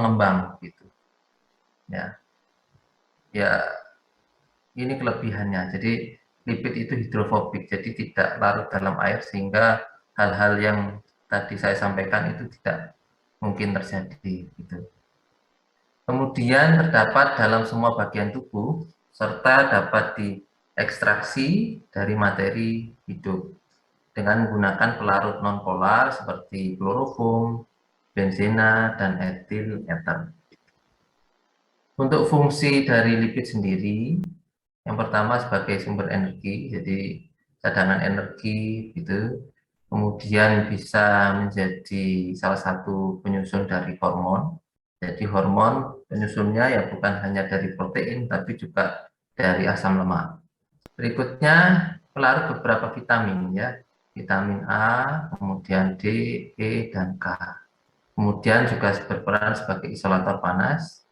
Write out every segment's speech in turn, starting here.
mengembang gitu. Ya, ini kelebihannya. Jadi lipid itu hidrofobik, jadi tidak larut dalam air sehingga hal-hal yang tadi saya sampaikan itu tidak mungkin terjadi gitu. Kemudian terdapat dalam semua bagian tubuh serta dapat diekstraksi dari materi hidup dengan menggunakan pelarut nonpolar seperti kloroform, benzena, dan etil ether. Untuk fungsi dari lipid sendiri, yang pertama sebagai sumber energi, jadi cadangan energi gitu. Kemudian bisa menjadi salah satu penyusun dari hormon. Jadi hormon penyusunnya ya bukan hanya dari protein, tapi juga dari asam lemak. Berikutnya pelarut beberapa vitamin ya, vitamin A, kemudian D, E, dan K. Kemudian juga berperan sebagai isolator panas,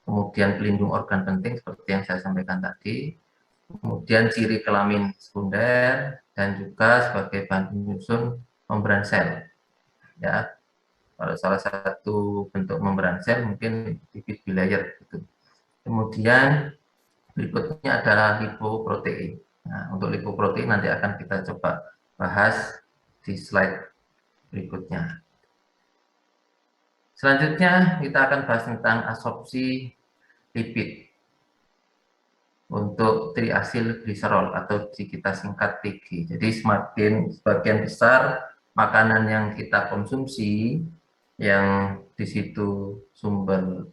kemudian pelindung organ penting seperti yang saya sampaikan tadi, kemudian ciri kelamin sekunder, dan juga sebagai bahan penyusun membran sel. Ya, kalau salah satu bentuk membran sel mungkin lipid bilayer gitu. Kemudian berikutnya adalah lipoprotein. Nah, untuk lipoprotein nanti akan kita coba bahas di slide berikutnya. Selanjutnya kita akan bahas tentang absorpsi lipid untuk triasil gliserol atau kita singkat TG. Jadi sebagian besar makanan yang kita konsumsi yang di situ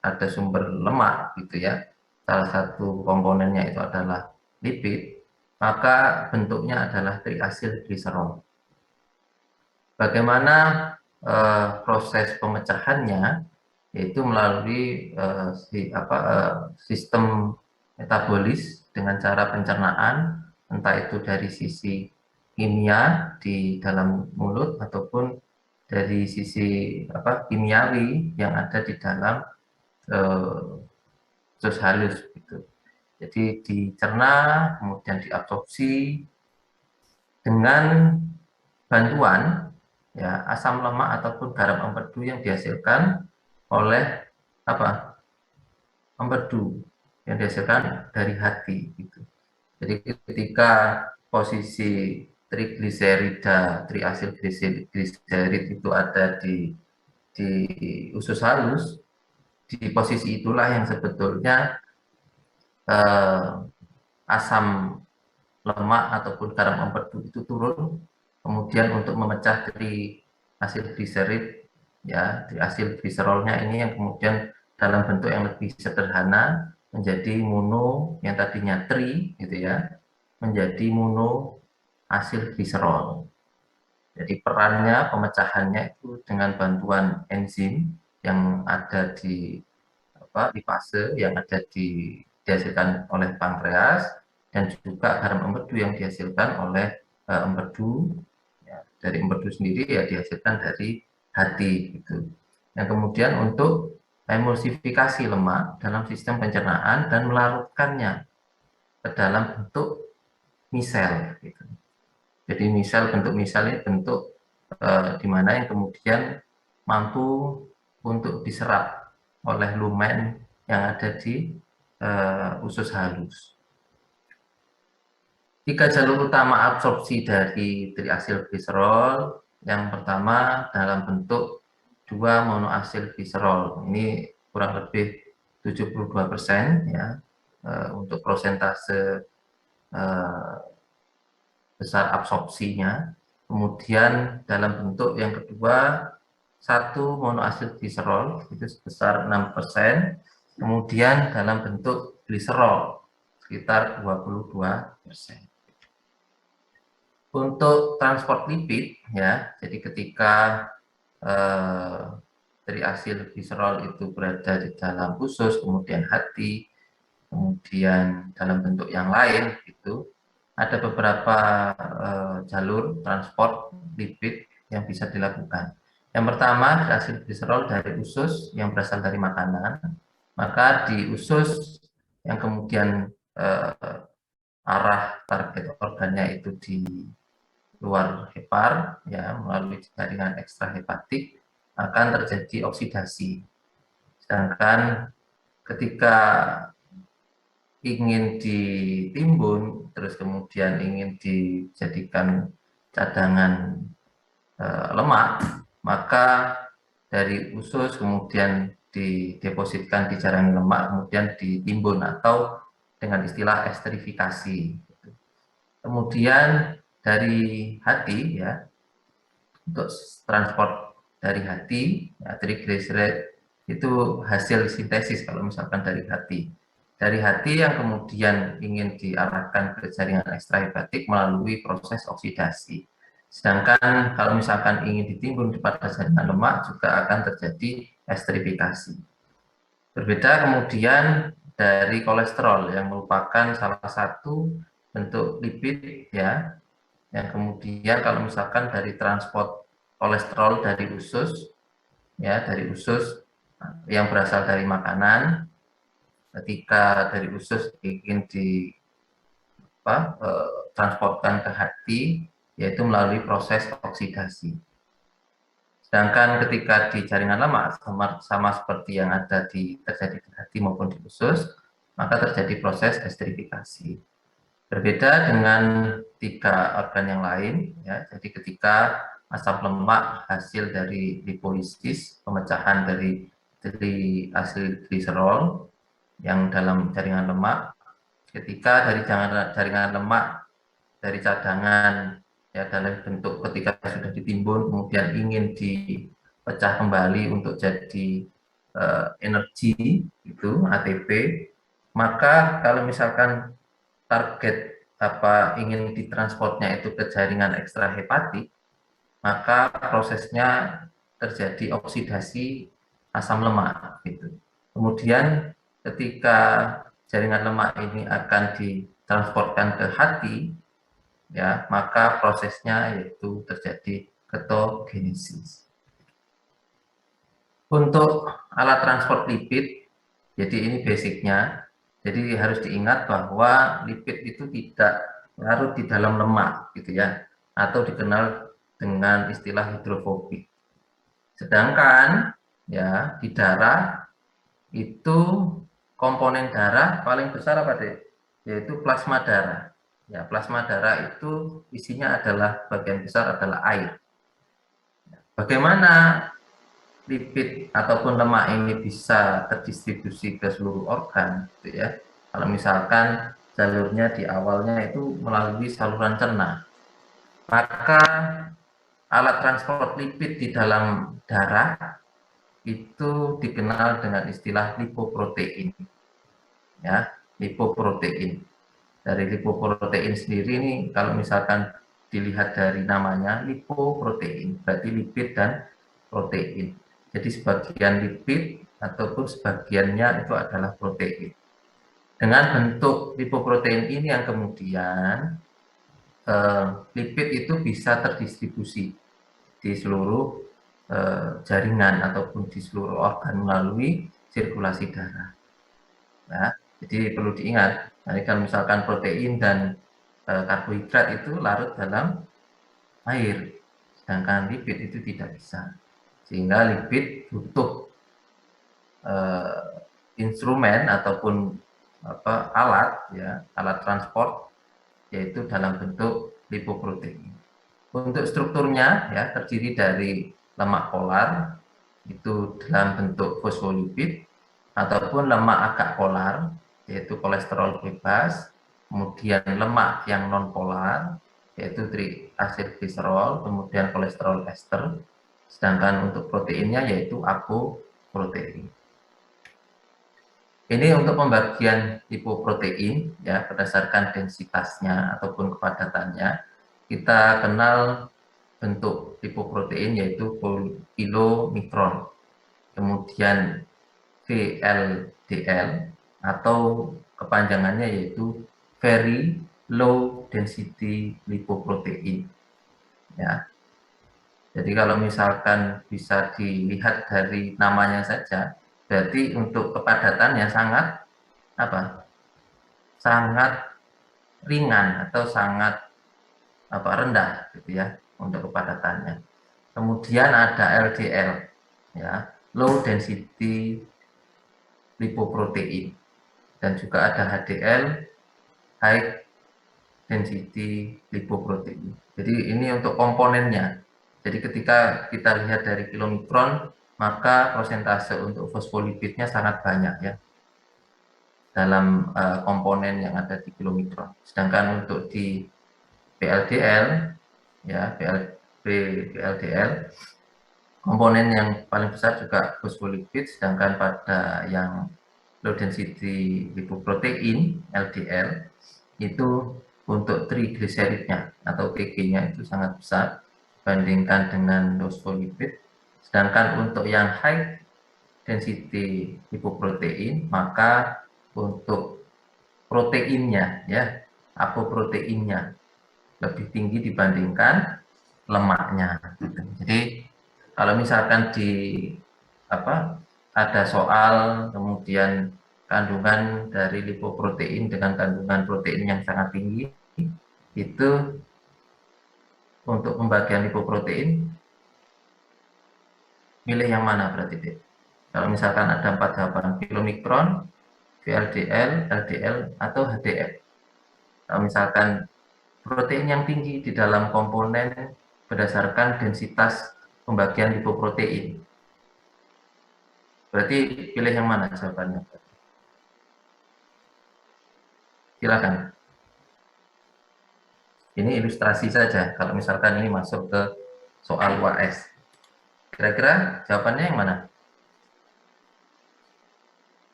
ada sumber lemak gitu ya. Salah satu komponennya itu adalah lipid, maka bentuknya adalah triasil gliserol. Bagaimana proses pemecahannya? Yaitu melalui sistem metabolis dengan cara pencernaan, entah itu dari sisi kimia di dalam mulut ataupun dari sisi kimiawi yang ada di dalam usus halus gitu. Jadi dicerna, kemudian diabsorpsi dengan bantuan ya asam lemak ataupun garam empedu yang dihasilkan oleh empedu yang dihasilkan dari hati gitu. Jadi ketika posisi trigliserida, triasil gliserid itu ada di usus halus, di posisi itulah yang sebetulnya eh, asam lemak ataupun garam empedu itu turun, kemudian untuk memecah triasil gliserid, ya triasil gliserolnya ini yang kemudian dalam bentuk yang lebih sederhana menjadi mono yang tadinya tri gitu ya, menjadi mono asil gliserol. Jadi perannya pemecahannya itu dengan bantuan enzim yang ada di lipase yang ada dihasilkan oleh pankreas dan juga garam empedu yang dihasilkan oleh empedu ya, dari empedu sendiri ya dihasilkan dari hati gitu. Yang kemudian untuk emulsifikasi lemak dalam sistem pencernaan dan melarutkannya ke dalam bentuk misel gitu. Jadi bentuk misel ini bentuk di mana yang kemudian mampu untuk diserap oleh lumen yang ada di usus halus. 3 jalur utama absorpsi dari triasil gliserol. Yang pertama dalam bentuk 2 monoasil gliserol. Ini kurang lebih 72% ya untuk prosentase besar absorpsinya. Kemudian dalam bentuk yang kedua 1 monoasil gliserol itu sebesar 6%. Kemudian dalam bentuk gliserol sekitar 22%. Untuk transport lipid ya, jadi ketika triasil gliserol itu berada di dalam usus, kemudian hati, kemudian dalam bentuk yang lain itu ada beberapa jalur transport lipid yang bisa dilakukan. Yang pertama, triasil gliserol dari usus yang berasal dari makanan, maka di usus yang kemudian arah target organnya itu di luar hepar ya melalui jaringan ekstrahepatik akan terjadi oksidasi Sedangkan ketika ingin ditimbun, terus kemudian ingin dijadikan cadangan lemak, maka dari usus kemudian didepositkan di jaringan lemak, kemudian ditimbun atau dengan istilah esterifikasi. Kemudian dari hati, ya, untuk transport dari hati, ya, triglyceride itu hasil sintesis kalau misalkan dari hati. Dari hati yang kemudian ingin diarahkan ke jaringan ekstrahepatik melalui proses oksidasi. Sedangkan kalau misalkan ingin ditimbun pada jaringan lemak juga akan terjadi esterifikasi. Berbeda kemudian dari kolesterol yang merupakan salah satu bentuk lipid, ya, yang kemudian kalau misalkan dari transport kolesterol dari usus, ya, dari usus yang berasal dari makanan, ketika dari usus ingin transportkan ke hati, yaitu melalui proses oksidasi. Sedangkan ketika di jaringan lemak sama seperti yang ada terjadi di hati maupun di usus, maka terjadi proses esterifikasi. Berbeda dengan 3 organ yang lain, ya. Jadi ketika asam lemak hasil dari lipolisis, pemecahan dari asil gliserol yang dalam jaringan lemak, ketika dari jaringan lemak dari cadangan, ya, dalam bentuk ketika sudah ditimbun kemudian ingin dipecah kembali untuk jadi energi itu ATP, maka kalau misalkan target ingin ditransportnya itu ke jaringan ekstrahepatik, maka prosesnya terjadi oksidasi asam lemak gitu. Kemudian ketika jaringan lemak ini akan ditransportkan ke hati, ya, maka prosesnya yaitu terjadi ketogenesis. Untuk alat transport lipid, jadi ini basicnya. Jadi harus diingat bahwa lipid itu tidak larut di dalam lemak, gitu ya, atau dikenal dengan istilah hidrofobik. Sedangkan ya di darah itu komponen darah paling besar apa deh? Yaitu plasma darah. Ya, plasma darah itu isinya adalah bagian besar adalah air. Bagaimana lipid ataupun lemak ini bisa terdistribusi ke seluruh organ, gitu ya. Kalau misalkan jalurnya di awalnya itu melalui saluran cerna, maka alat transport lipid di dalam darah itu dikenal dengan istilah lipoprotein, ya, lipoprotein. Dari lipoprotein sendiri ini kalau misalkan dilihat dari namanya lipoprotein, berarti lipid dan protein. Jadi sebagian lipid ataupun sebagiannya itu adalah protein. Dengan bentuk lipoprotein ini yang kemudian lipid itu bisa terdistribusi di seluruh jaringan ataupun di seluruh organ melalui sirkulasi darah. Nah, jadi perlu diingat, nah, kalau misalkan protein dan karbohidrat itu larut dalam air, sedangkan lipid itu tidak bisa. Sehingga lipid butuh instrumen ataupun alat, ya, alat transport, yaitu dalam bentuk lipoprotein. Untuk strukturnya, ya, terdiri dari lemak polar itu dalam bentuk fosfolipid ataupun lemak agak polar yaitu kolesterol bebas, kemudian lemak yang non polar yaitu triacylglycerol, kemudian kolesterol ester, sedangkan untuk proteinnya yaitu apoprotein. Ini untuk pembagian lipoprotein, ya, berdasarkan densitasnya ataupun kepadatannya. Kita kenal bentuk lipoprotein yaitu kilomikron, kemudian VLDL atau kepanjangannya yaitu very low density lipoprotein, ya. Jadi kalau misalkan bisa dilihat dari namanya saja, berarti untuk kepadatannya sangat sangat ringan atau sangat rendah, gitu ya, untuk kepadatannya. Kemudian ada LDL, ya, low density lipoprotein, dan juga ada HDL, high density lipoprotein. Jadi ini untuk komponennya. Jadi ketika kita lihat dari kilomikron, maka persentase untuk fosfolipidnya sangat banyak ya dalam komponen yang ada di kilomikron. Sedangkan untuk di PLDL, ya PLDL, komponen yang paling besar juga fosfolipid, sedangkan pada yang low density lipoprotein LDL itu untuk trigliseridnya atau TG-nya itu sangat besar dibandingkan dengan fosfolipid. Sedangkan untuk yang high density lipoprotein, maka untuk proteinnya ya, apoproteinnya lebih tinggi dibandingkan lemaknya. Jadi kalau misalkan di ada soal kemudian kandungan dari lipoprotein dengan kandungan protein yang sangat tinggi, itu untuk pembagian lipoprotein milih yang mana berarti deh? Kalau misalkan ada 4 jawaban, kilomikron, VLDL, LDL, atau HDL. Kalau misalkan protein yang tinggi di dalam komponen berdasarkan densitas pembagian lipoprotein, berarti pilih yang mana jawabannya? Silakan. Ini ilustrasi saja, kalau misalkan ini masuk ke soal UAS. Kira-kira jawabannya yang mana?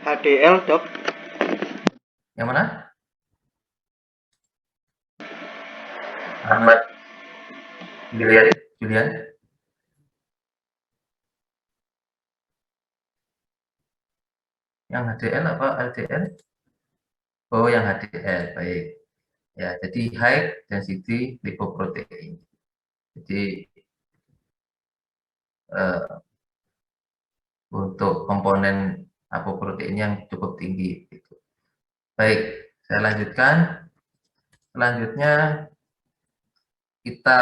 HDL, Dok. Yang mana? Ahmad. Julian. Yang HDL apa LDL? Oh, yang HDL, baik. Ya, jadi high density lipoprotein. Jadi untuk komponen apoprotein yang cukup tinggi. Gitu. Baik, saya lanjutkan. Selanjutnya kita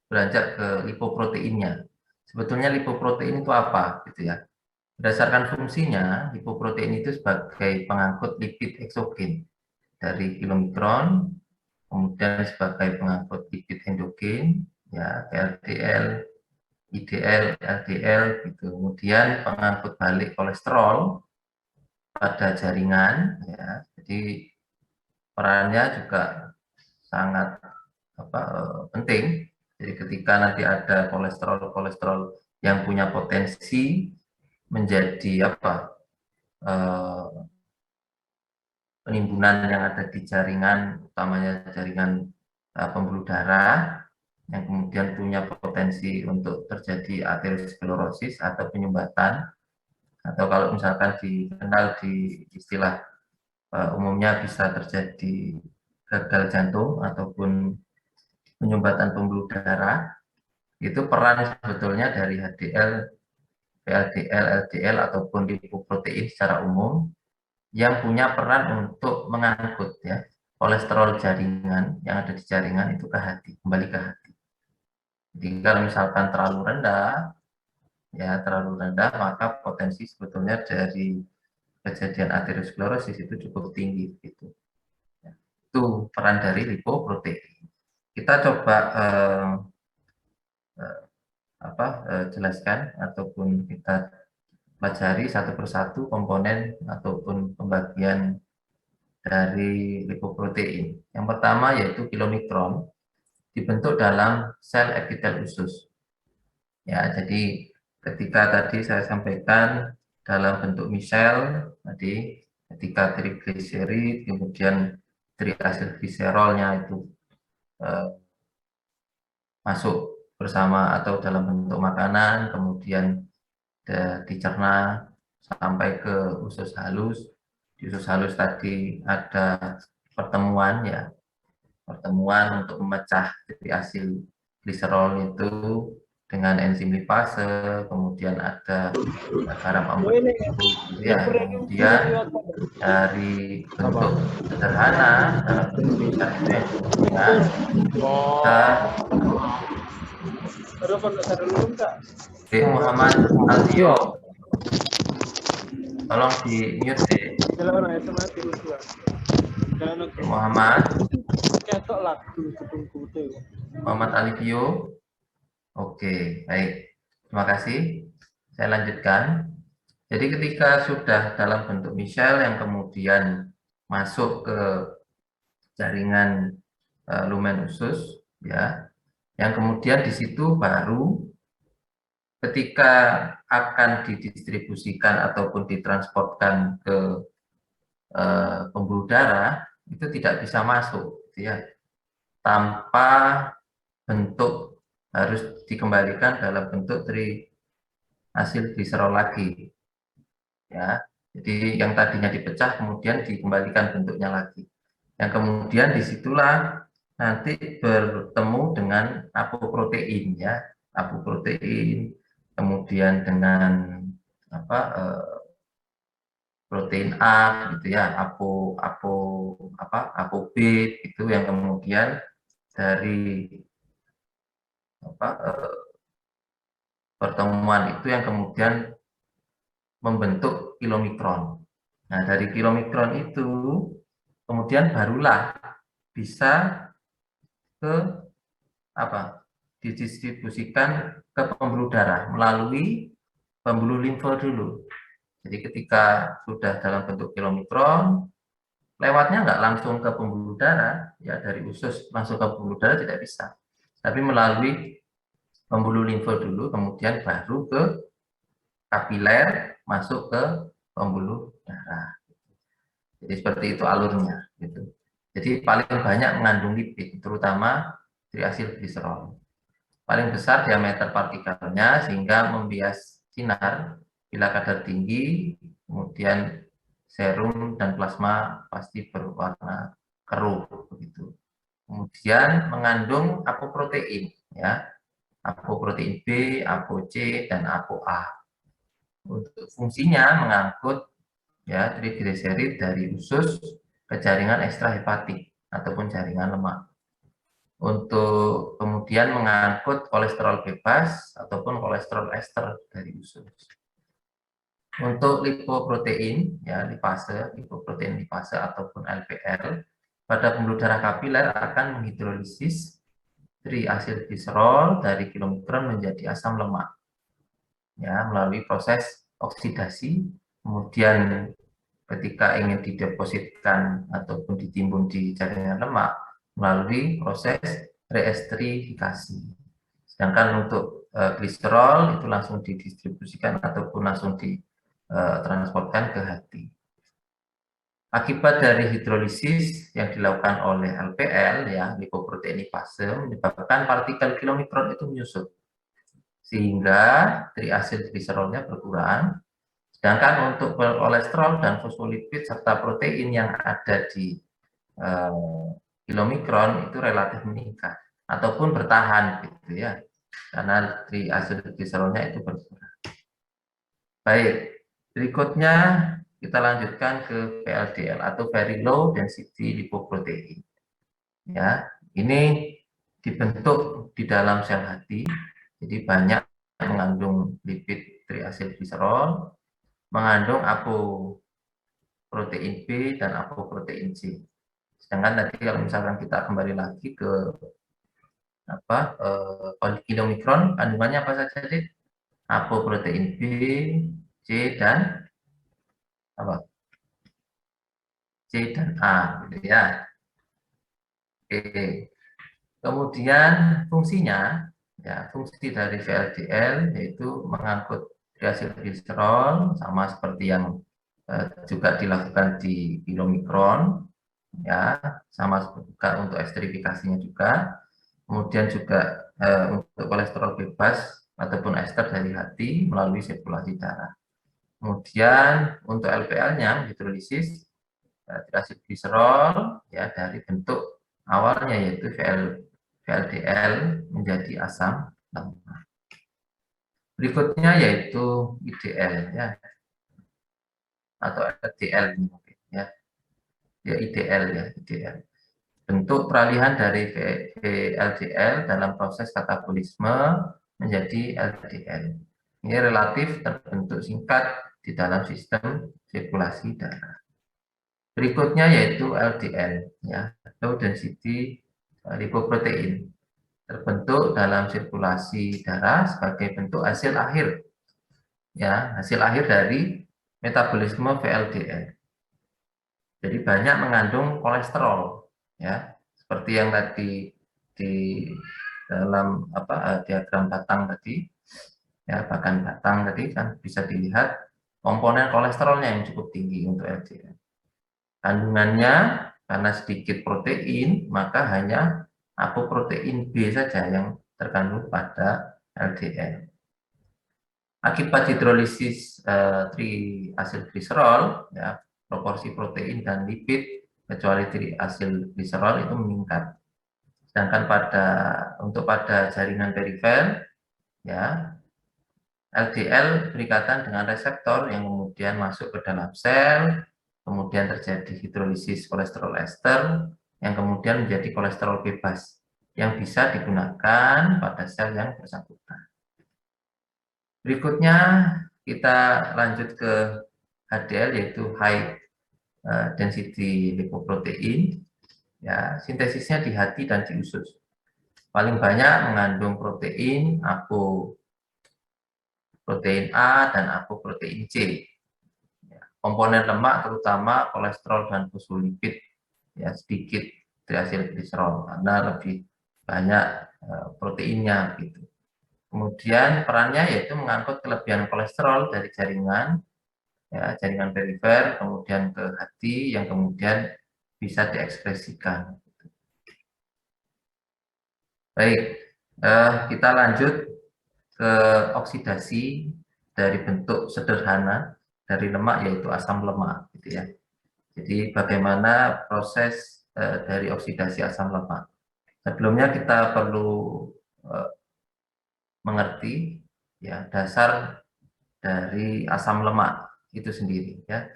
beranjak ke lipoproteinnya. Sebetulnya lipoprotein itu apa, gitu ya? Berdasarkan fungsinya, lipoprotein itu sebagai pengangkut lipid eksogen dari kilomikron, kemudian sebagai pengangkut lipid endogen, ya LDL, IDL, LDL, gitu. Kemudian pengangkut balik kolesterol pada jaringan, ya. Jadi perannya juga sangat penting. Jadi ketika nanti ada kolesterol yang punya potensi menjadi penimbunan yang ada di jaringan, utamanya jaringan pembuluh darah, yang kemudian punya potensi untuk terjadi aterosklerosis atau penyumbatan, atau kalau misalkan dikenal di istilah umumnya bisa terjadi gagal jantung ataupun penyumbatan pembuluh darah, itu peran sebetulnya dari HDL, VLDL, LDL ataupun lipoprotein secara umum yang punya peran untuk mengangkut ya kolesterol jaringan yang ada di jaringan itu ke hati, kembali ke hati. Jadi kalau misalkan terlalu rendah, maka potensi sebetulnya dari kejadian aterosklerosis itu cukup tinggi gitu. Ya, itu peran dari lipoprotein. Kita coba jelaskan ataupun kita pelajari satu persatu komponen ataupun pembagian dari lipoprotein. Yang pertama yaitu kilomikron, dibentuk dalam sel epitel usus. Ya, jadi ketika tadi saya sampaikan dalam bentuk misel, tadi ketika trigliserid, kemudian triacylglycerolnya itu masuk bersama atau dalam bentuk makanan, kemudian dicerna sampai ke usus halus. Di usus halus tadi ada pertemuan ya, pertemuan untuk memecah triasil gliserol itu dengan enzim lipase, kemudian ada garam amonium, ya, kemudian dari bentuk sederhana dalam bentuk misal itu yang disebutkan kita Dek Muhammad Aldio, tolong di mute deh. Dek Muhammad Aldio. Oke, baik. Terima kasih. Saya lanjutkan. Jadi ketika sudah dalam bentuk misel yang kemudian masuk ke jaringan lumen usus, ya, yang kemudian di situ baru ketika akan didistribusikan ataupun ditransportkan ke pembuluh darah itu tidak bisa masuk, ya, tanpa bentuk harus dikembalikan dalam bentuk triasilgliserol lagi, ya. Jadi yang tadinya dipecah kemudian dikembalikan bentuknya lagi. Yang kemudian disitulah nanti bertemu dengan apoprotein, ya, apoprotein, kemudian dengan apa protein A gitu ya, apo B itu yang kemudian dari pertemuan itu yang kemudian membentuk kilomikron. Nah, dari kilomikron itu kemudian barulah bisa ke didistribusikan ke pembuluh darah melalui pembuluh limfe dulu. Jadi ketika sudah dalam bentuk kilomikron, lewatnya nggak langsung ke pembuluh darah, ya, dari usus langsung ke pembuluh darah tidak bisa. Tapi melalui pembuluh limfe dulu, kemudian baru ke kapiler, masuk ke pembuluh darah. Jadi seperti itu alurnya, gitu. Jadi paling banyak mengandung lipid, terutama triasilgliserol. Paling besar diameter partikelnya sehingga membias sinar bila kadar tinggi, kemudian serum dan plasma pasti berwarna keruh begitu. Kemudian mengandung apoprotein, ya, apoprotein B, apo C, dan apo A. Untuk fungsinya mengangkut, ya, trigliserid dari usus ke jaringan ekstrahepatik ataupun jaringan lemak. Untuk kemudian mengangkut kolesterol bebas ataupun kolesterol ester dari usus. Untuk lipoprotein, ya, lipoprotein lipase ataupun LPL pada pembuluh darah kapiler akan menghidrolisis triasilgliserol dari kilomikron menjadi asam lemak, ya, melalui proses oksidasi. Kemudian ketika ingin didepositkan ataupun ditimbun di jaringan lemak melalui proses reestrifikasi. Sedangkan untuk gliserol itu langsung didistribusikan ataupun langsung ditransportkan ke hati. Akibat dari hidrolisis yang dilakukan oleh LPL, ya, lipoprotein lipase, menyebabkan partikel kilomikron itu menyusut, sehingga triasilgliserolnya berkurang. Sedangkan untuk kolesterol dan fosfolipid serta protein yang ada di kilomikron itu relatif meningkat ataupun bertahan, gitu ya, karena triasilgliserolnya itu berkurang. Baik, berikutnya kita lanjutkan ke VLDL atau very low density lipoprotein. Ya, ini dibentuk di dalam sel hati, jadi banyak mengandung lipid triasilgliserol, mengandung apoprotein B dan apoprotein C. Sedangkan tadi kalau misalkan kita kembali lagi ke kilomikron, kandungannya apa saja, Dik? Apoprotein B, C dan C dan A, gitu ya. Oke. Kemudian fungsinya, ya, fungsi dari VLDL yaitu mengangkut triasilgliserol sama seperti yang juga dilakukan di kilomikron, ya, sama juga untuk esterifikasinya juga. Kemudian juga untuk kolesterol bebas ataupun ester dari hati melalui sirkulasi darah. Kemudian untuk LPL-nya hidrolisis triasilgliserol, ya, dari bentuk awalnya yaitu VLDL menjadi asam lemak. Berikutnya yaitu IDL, ya, atau LDL mungkin, ya. Ya, IDL, ya, IDL. Bentuk peralihan dari VLDL dalam proses katabolisme menjadi LDL. Ini relatif terbentuk singkat di dalam sistem sirkulasi darah. Berikutnya yaitu LDL, ya, low density lipoprotein, terbentuk dalam sirkulasi darah sebagai bentuk hasil akhir, ya, hasil akhir dari metabolisme VLDL. Jadi banyak mengandung kolesterol, ya, seperti yang tadi di dalam diagram batang tadi, ya, bahkan batang tadi kan bisa dilihat komponen kolesterolnya yang cukup tinggi untuk LDL. Kandungannya karena sedikit protein, maka hanya apoprotein B saja yang terkandung pada LDL. Akibat hidrolisis triasilgliserol, ya, proporsi protein dan lipid kecuali triasilgliserol itu meningkat. Sedangkan pada jaringan perifer, ya, LDL berikatan dengan reseptor yang kemudian masuk ke dalam sel, kemudian terjadi hidrolisis kolesterol ester, yang kemudian menjadi kolesterol bebas, yang bisa digunakan pada sel yang bersangkutan. Berikutnya kita lanjut ke HDL, yaitu high density lipoprotein. Ya, sintesisnya di hati dan di usus. Paling banyak mengandung protein, protein A dan apoprotein C. Ya, komponen lemak terutama kolesterol dan fosfolipid, ya, sedikit triasilgliserol karena lebih banyak proteinnya gitu. Kemudian perannya yaitu mengangkut kelebihan kolesterol dari jaringan, ya, jaringan perifer, kemudian ke hati, yang kemudian bisa diekspresikan. Baik, kita lanjut ke oksidasi dari bentuk sederhana dari lemak, yaitu asam lemak, gitu ya. Jadi bagaimana proses dari oksidasi asam lemak? Sebelumnya kita perlu mengerti, ya, dasar dari asam lemak itu sendiri, ya.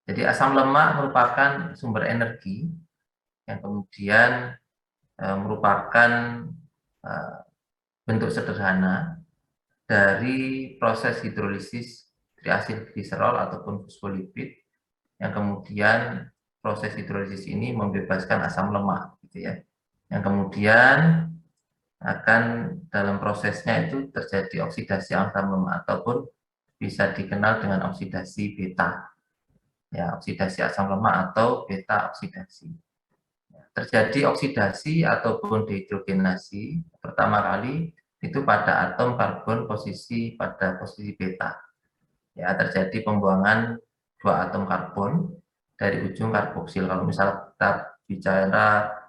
Jadi asam lemak merupakan sumber energi yang kemudian merupakan bentuk sederhana dari proses hidrolisis triasilgliserol ataupun fosfolipid, yang kemudian proses hidrolisis ini membebaskan asam lemak, gitu ya. Yang kemudian akan dalam prosesnya itu terjadi oksidasi asam lemak ataupun bisa dikenal dengan oksidasi beta, ya, oksidasi asam lemak atau beta oksidasi. Terjadi oksidasi ataupun dehidrogenasi pertama kali itu pada atom karbon pada posisi beta. Ya, terjadi pembuangan dua atom karbon dari ujung karboksil. Kalau misal kita bicara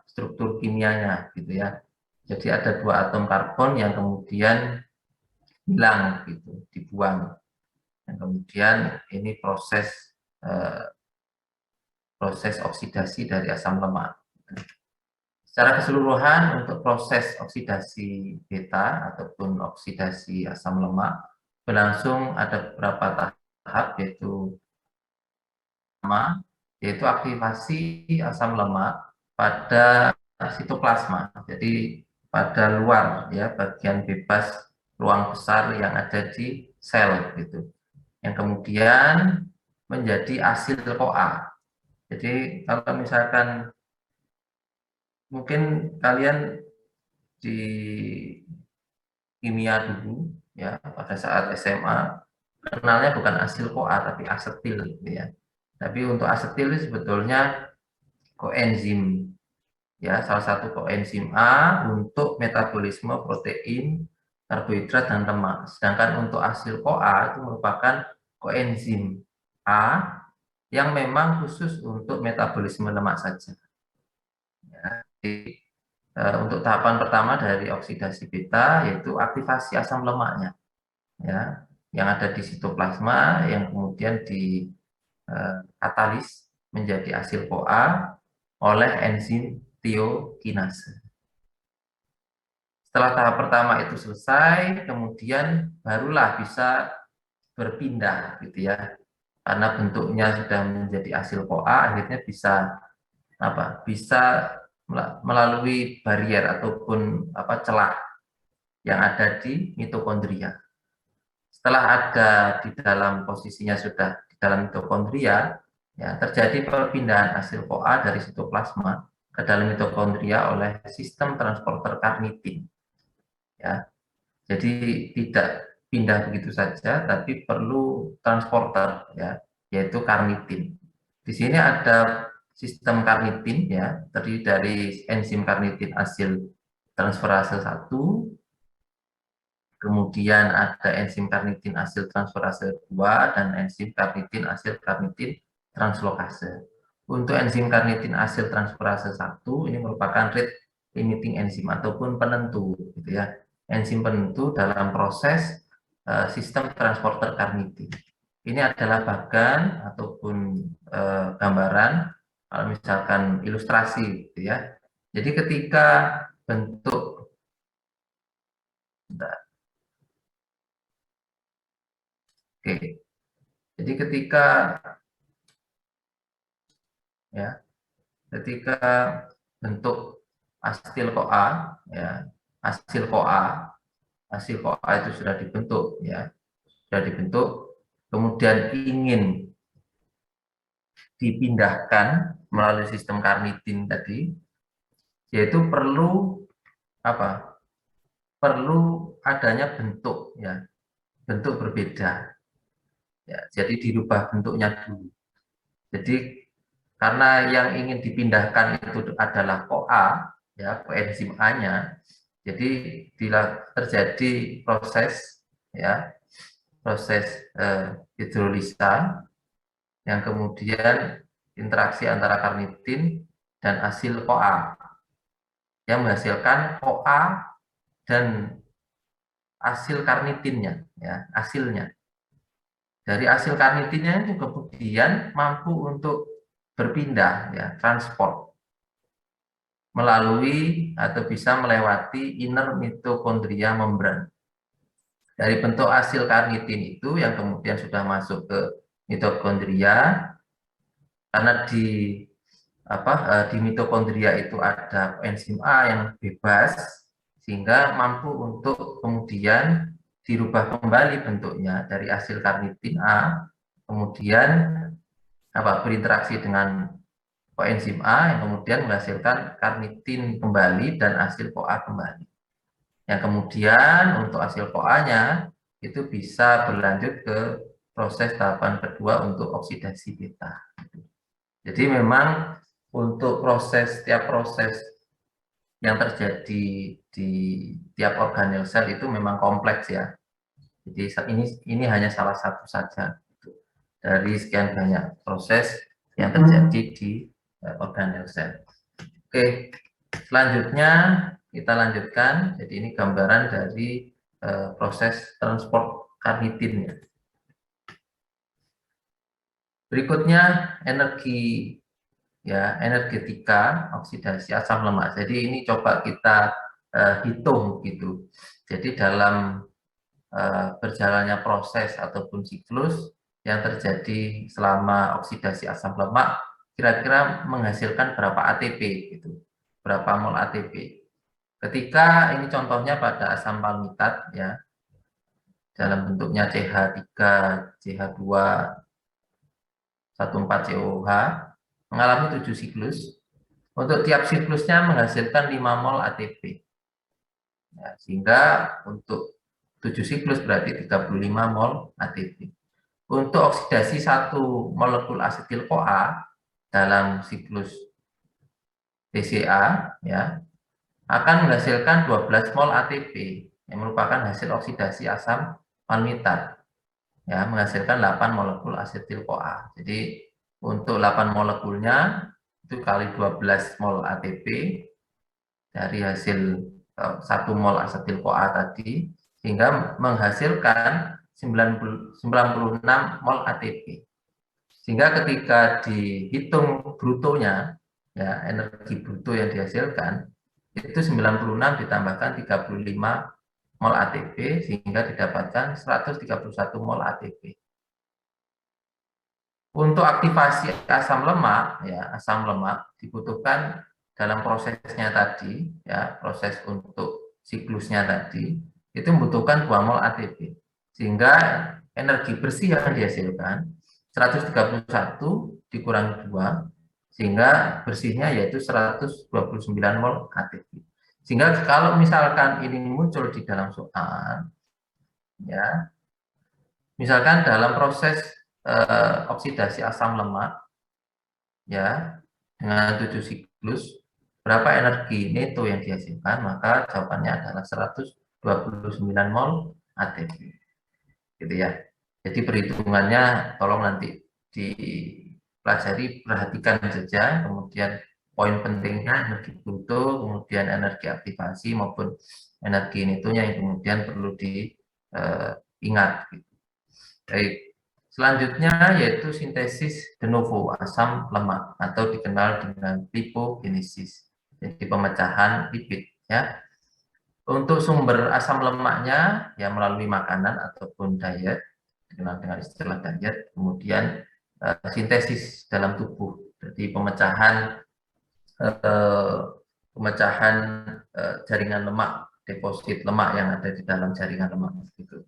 struktur kimianya, gitu ya. Jadi ada dua atom karbon yang kemudian hilang, gitu, dibuang. Dan kemudian ini proses oksidasi dari asam lemak. Secara keseluruhan untuk proses oksidasi beta ataupun oksidasi asam lemak berlangsung ada beberapa tahap, yaitu aktivasi asam lemak pada sitoplasma. Jadi pada luar, ya, bagian bebas ruang besar yang ada di sel, gitu. Yang kemudian menjadi asil CoA. Jadi kalau misalkan mungkin kalian di kimia dulu, ya, pada saat SMA kenalnya bukan asil CoA tapi asetil, gitu ya. Tapi untuk asetil sebetulnya koenzim, ya, salah satu koenzim A untuk metabolisme protein, karbohidrat dan lemak. Sedangkan untuk asil CoA itu merupakan koenzim A yang memang khusus untuk metabolisme lemak saja. Ya, jadi, untuk tahapan pertama dari oksidasi beta yaitu aktivasi asam lemaknya, ya, yang ada di sitoplasma yang kemudian di katalis menjadi asil CoA oleh enzim tiokinase. Setelah tahap pertama itu selesai, kemudian barulah bisa berpindah, gitu ya. Karena bentuknya sudah menjadi asil CoA, akhirnya bisa bisa melalui barier ataupun celah yang ada di mitokondria. Setelah ada di dalam posisinya sudah di dalam mitokondria, ya, terjadi perpindahan asil CoA dari sitoplasma ke dalam mitokondria oleh sistem transporter karnitin. Ya, jadi tidak pindah begitu saja, tapi perlu transporter, ya, yaitu karnitin. Di sini ada sistem karnitin, ya, terdiri dari enzim karnitin asil transferase 1, kemudian ada enzim karnitin asil transferase 2 dan enzim karnitin asil karnitin translokase. Untuk enzim karnitin asil transferase 1 ini merupakan rate limiting enzim ataupun penentu, gitu ya. Enzim penentu dalam proses sistem transporter karnitin. Ini adalah bagan ataupun gambaran, kalau misalkan ilustrasi, gitu ya. Jadi ketika bentuk, oke, jadi ya, ketika bentuk asil CoA, ya, hasil CoA itu sudah dibentuk, ya, sudah dibentuk, kemudian ingin dipindahkan melalui sistem karnitin tadi, yaitu perlu apa? Perlu adanya bentuk, ya, bentuk berbeda, ya. Jadi dirubah bentuknya dulu. Jadi karena yang ingin dipindahkan itu adalah CoA, ya, koenzim A-nya, jadi bila terjadi proses, ya, proses hidrolisa yang kemudian interaksi antara karnitin dan asil CoA yang menghasilkan CoA dan asil karnitinnya, ya, hasilnya. Dari hasil karnitinnya itu kemudian mampu untuk berpindah, ya, transport melalui atau bisa melewati inner mitokondria membran. Dari bentuk hasil karnitin itu yang kemudian sudah masuk ke mitokondria, karena di mitokondria itu ada enzim A yang bebas, sehingga mampu untuk kemudian dirubah kembali bentuknya dari hasil karnitin A, kemudian berinteraksi dengan koenzim A yang kemudian menghasilkan karnitin kembali dan hasil CoA kembali. Yang kemudian untuk hasil CoA-nya itu bisa berlanjut ke proses tahapan kedua untuk oksidasi beta. Jadi memang untuk tiap proses yang terjadi di tiap organel sel itu memang kompleks, ya. Jadi ini hanya salah satu saja dari sekian banyak proses yang terjadi di organel sel. Oke, selanjutnya kita lanjutkan. Jadi ini gambaran dari proses transport karnitinnya. Berikutnya energi, ya, energetika oksidasi asam lemak. Jadi ini coba kita hitung gitu. Jadi dalam berjalannya proses ataupun siklus yang terjadi selama oksidasi asam lemak, kira-kira menghasilkan berapa ATP gitu, berapa mol ATP. Ketika ini contohnya pada asam palmitat, ya, dalam bentuknya CH3, CH2, 14COH, mengalami 7 siklus. Untuk tiap siklusnya menghasilkan 5 mol ATP. Ya, sehingga untuk 7 siklus berarti 35 mol ATP. Untuk oksidasi 1 molekul asetil CoA dalam siklus TCA, ya, akan menghasilkan 12 mol ATP yang merupakan hasil oksidasi asam palmitat, ya, menghasilkan 8 molekul asetil CoA. Jadi untuk 8 molekulnya itu kali 12 mol ATP dari hasil 1 mol asetil CoA tadi, sehingga menghasilkan 96 mol ATP. Sehingga ketika dihitung brutonya, ya, energi bruto yang dihasilkan itu 96 ditambahkan 35 mol ATP, sehingga didapatkan 131 mol ATP. Untuk aktivasi asam lemak, ya, asam lemak dibutuhkan dalam prosesnya tadi, ya, proses untuk siklusnya tadi, itu membutuhkan 2 mol ATP. Sehingga energi bersih yang dihasilkan 131 dikurangi 2, sehingga bersihnya yaitu 129 mol ATP. Sehingga kalau misalkan ini muncul di dalam soal, ya, misalkan dalam proses oksidasi asam lemak, ya, dengan 7 siklus, berapa energi neto yang dihasilkan, maka jawabannya adalah 129 mol ATP. Gitu ya. Jadi perhitungannya tolong nanti dipelajari, perhatikan saja, kemudian poin pentingnya energi bruto, kemudian energi aktivasi maupun energi netonya yang kemudian perlu diingat. Baik. Selanjutnya yaitu sintesis de novo asam lemak atau dikenal dengan lipogenesis. Jadi pemecahan lipid, ya. Untuk sumber asam lemaknya ya melalui makanan ataupun diet, dikenal dengan istilah diet, kemudian sintesis dalam tubuh, jadi pemecahan jaringan lemak, deposit lemak yang ada di dalam jaringan lemak gitu.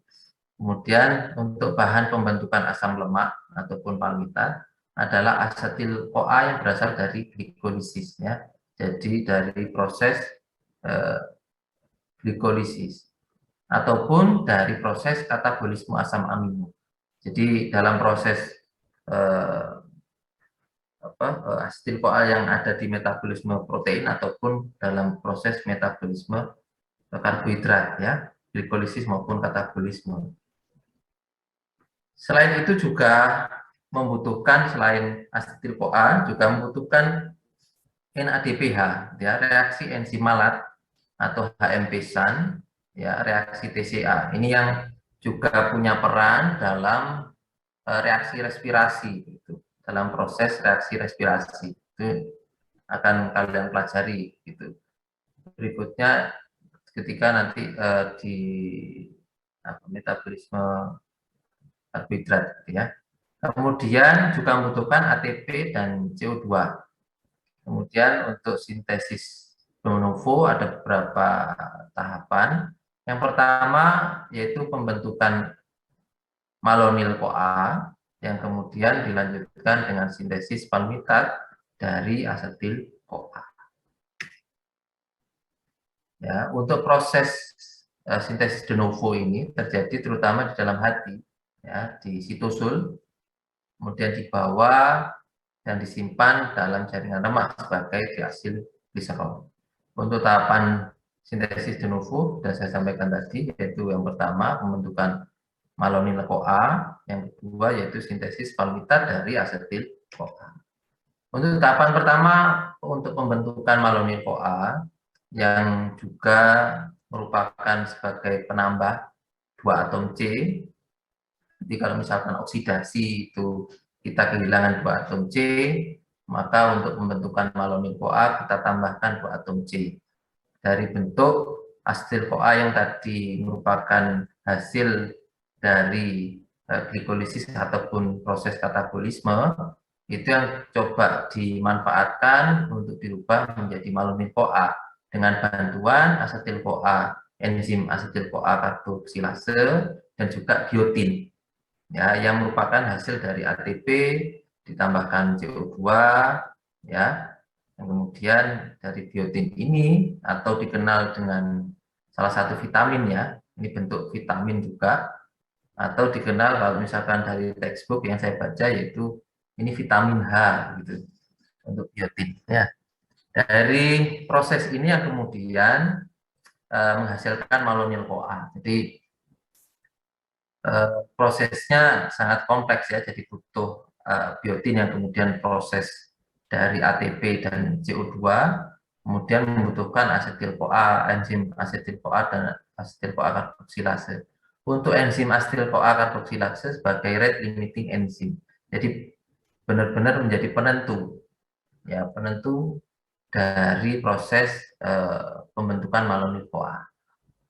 Kemudian untuk bahan pembentukan asam lemak ataupun palmitat adalah asetil CoA yang berasal dari glikolisis, ya. Jadi dari proses glikolisis ataupun dari proses katabolisme asam amino. Jadi dalam proses asetil CoA yang ada di metabolisme protein ataupun dalam proses metabolisme karbohidrat, ya, glikolisis maupun katabolisme. Selain itu juga membutuhkan, selain asetil CoA juga membutuhkan NADPH, ya, reaksi enzimalat atau HMP-SAN, ya, reaksi TCA. Ini yang juga punya peran dalam reaksi respirasi, gitu. Dalam proses reaksi respirasi itu akan kalian pelajari, gitu. Berikutnya ketika nanti di metabolisme karbohidrat, gitu ya. Kemudian juga membutuhkan ATP dan CO2. Kemudian untuk sintesis de novo ada beberapa tahapan. Yang pertama yaitu pembentukan malonyl CoA yang kemudian dilanjutkan dengan sintesis palmitat dari asetil CoA. Ya, untuk proses sintesis de novo ini terjadi terutama di dalam hati, ya, di sitosul, kemudian di bawah dan disimpan dalam jaringan lemak sebagai diasil gliserol. Untuk tahapan sintesis de novo sudah saya sampaikan tadi, yaitu yang pertama pembentukan malonyl CoA, yang kedua yaitu sintesis palmitat dari asetil CoA. Untuk tahapan pertama untuk pembentukan malonyl CoA yang juga merupakan sebagai penambah 2 atom C. Jadi kalau misalkan oksidasi itu kita kehilangan 2 atom C, maka untuk pembentukan malonyl CoA kita tambahkan 2 atom C. Dari bentuk asetil CoA yang tadi merupakan hasil dari glikolisis ataupun proses katabolisme, itu yang coba dimanfaatkan untuk dirubah menjadi malonyl CoA dengan bantuan asetil CoA, enzim asetil CoA karboksilase dan juga biotin, ya, yang merupakan hasil dari ATP ditambahkan CO2, ya, dan kemudian dari biotin ini atau dikenal dengan salah satu vitamin, ya, ini bentuk vitamin juga, atau dikenal kalau misalkan dari textbook yang saya baca yaitu ini vitamin H, gitu, untuk biotin, ya. Dari proses ini yang kemudian menghasilkan malonyl CoA. Jadi prosesnya sangat kompleks, ya, jadi butuh biotin yang kemudian proses dari ATP dan CO2, kemudian membutuhkan asetil CoA, enzim asetil CoA dan asetil CoA karboksilase. Untuk enzim asetil CoA karboksilase sebagai rate limiting enzim, jadi benar-benar menjadi penentu, ya, penentu dari proses pembentukan malonyl CoA,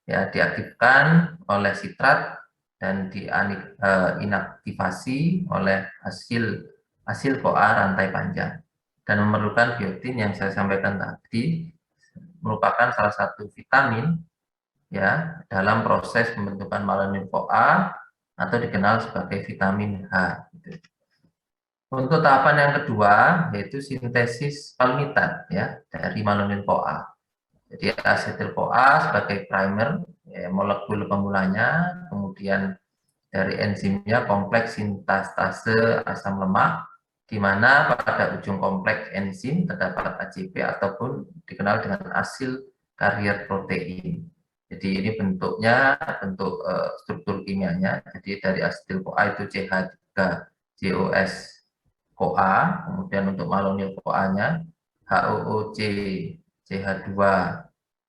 ya, diaktifkan oleh sitrat dan diinaktivasi oleh hasil CoA rantai panjang, dan memerlukan biotin yang saya sampaikan tadi, merupakan salah satu vitamin ya dalam proses pembentukan malonil-CoA atau dikenal sebagai vitamin H. Gitu. Untuk tahapan yang kedua yaitu sintesis palmitat ya dari malonil-CoA. Jadi asetil-CoA sebagai primer, ya, molekul pemulanya, kemudian dari enzimnya kompleks sintase asam lemak, di mana pada ujung kompleks enzim terdapat ACP ataupun dikenal dengan asil karier protein. Jadi ini bentuknya, bentuk struktur kimianya. Jadi dari asetil-CoA itu CH3 COS CoA, kemudian untuk malonyl CoA-nya HOOC CH2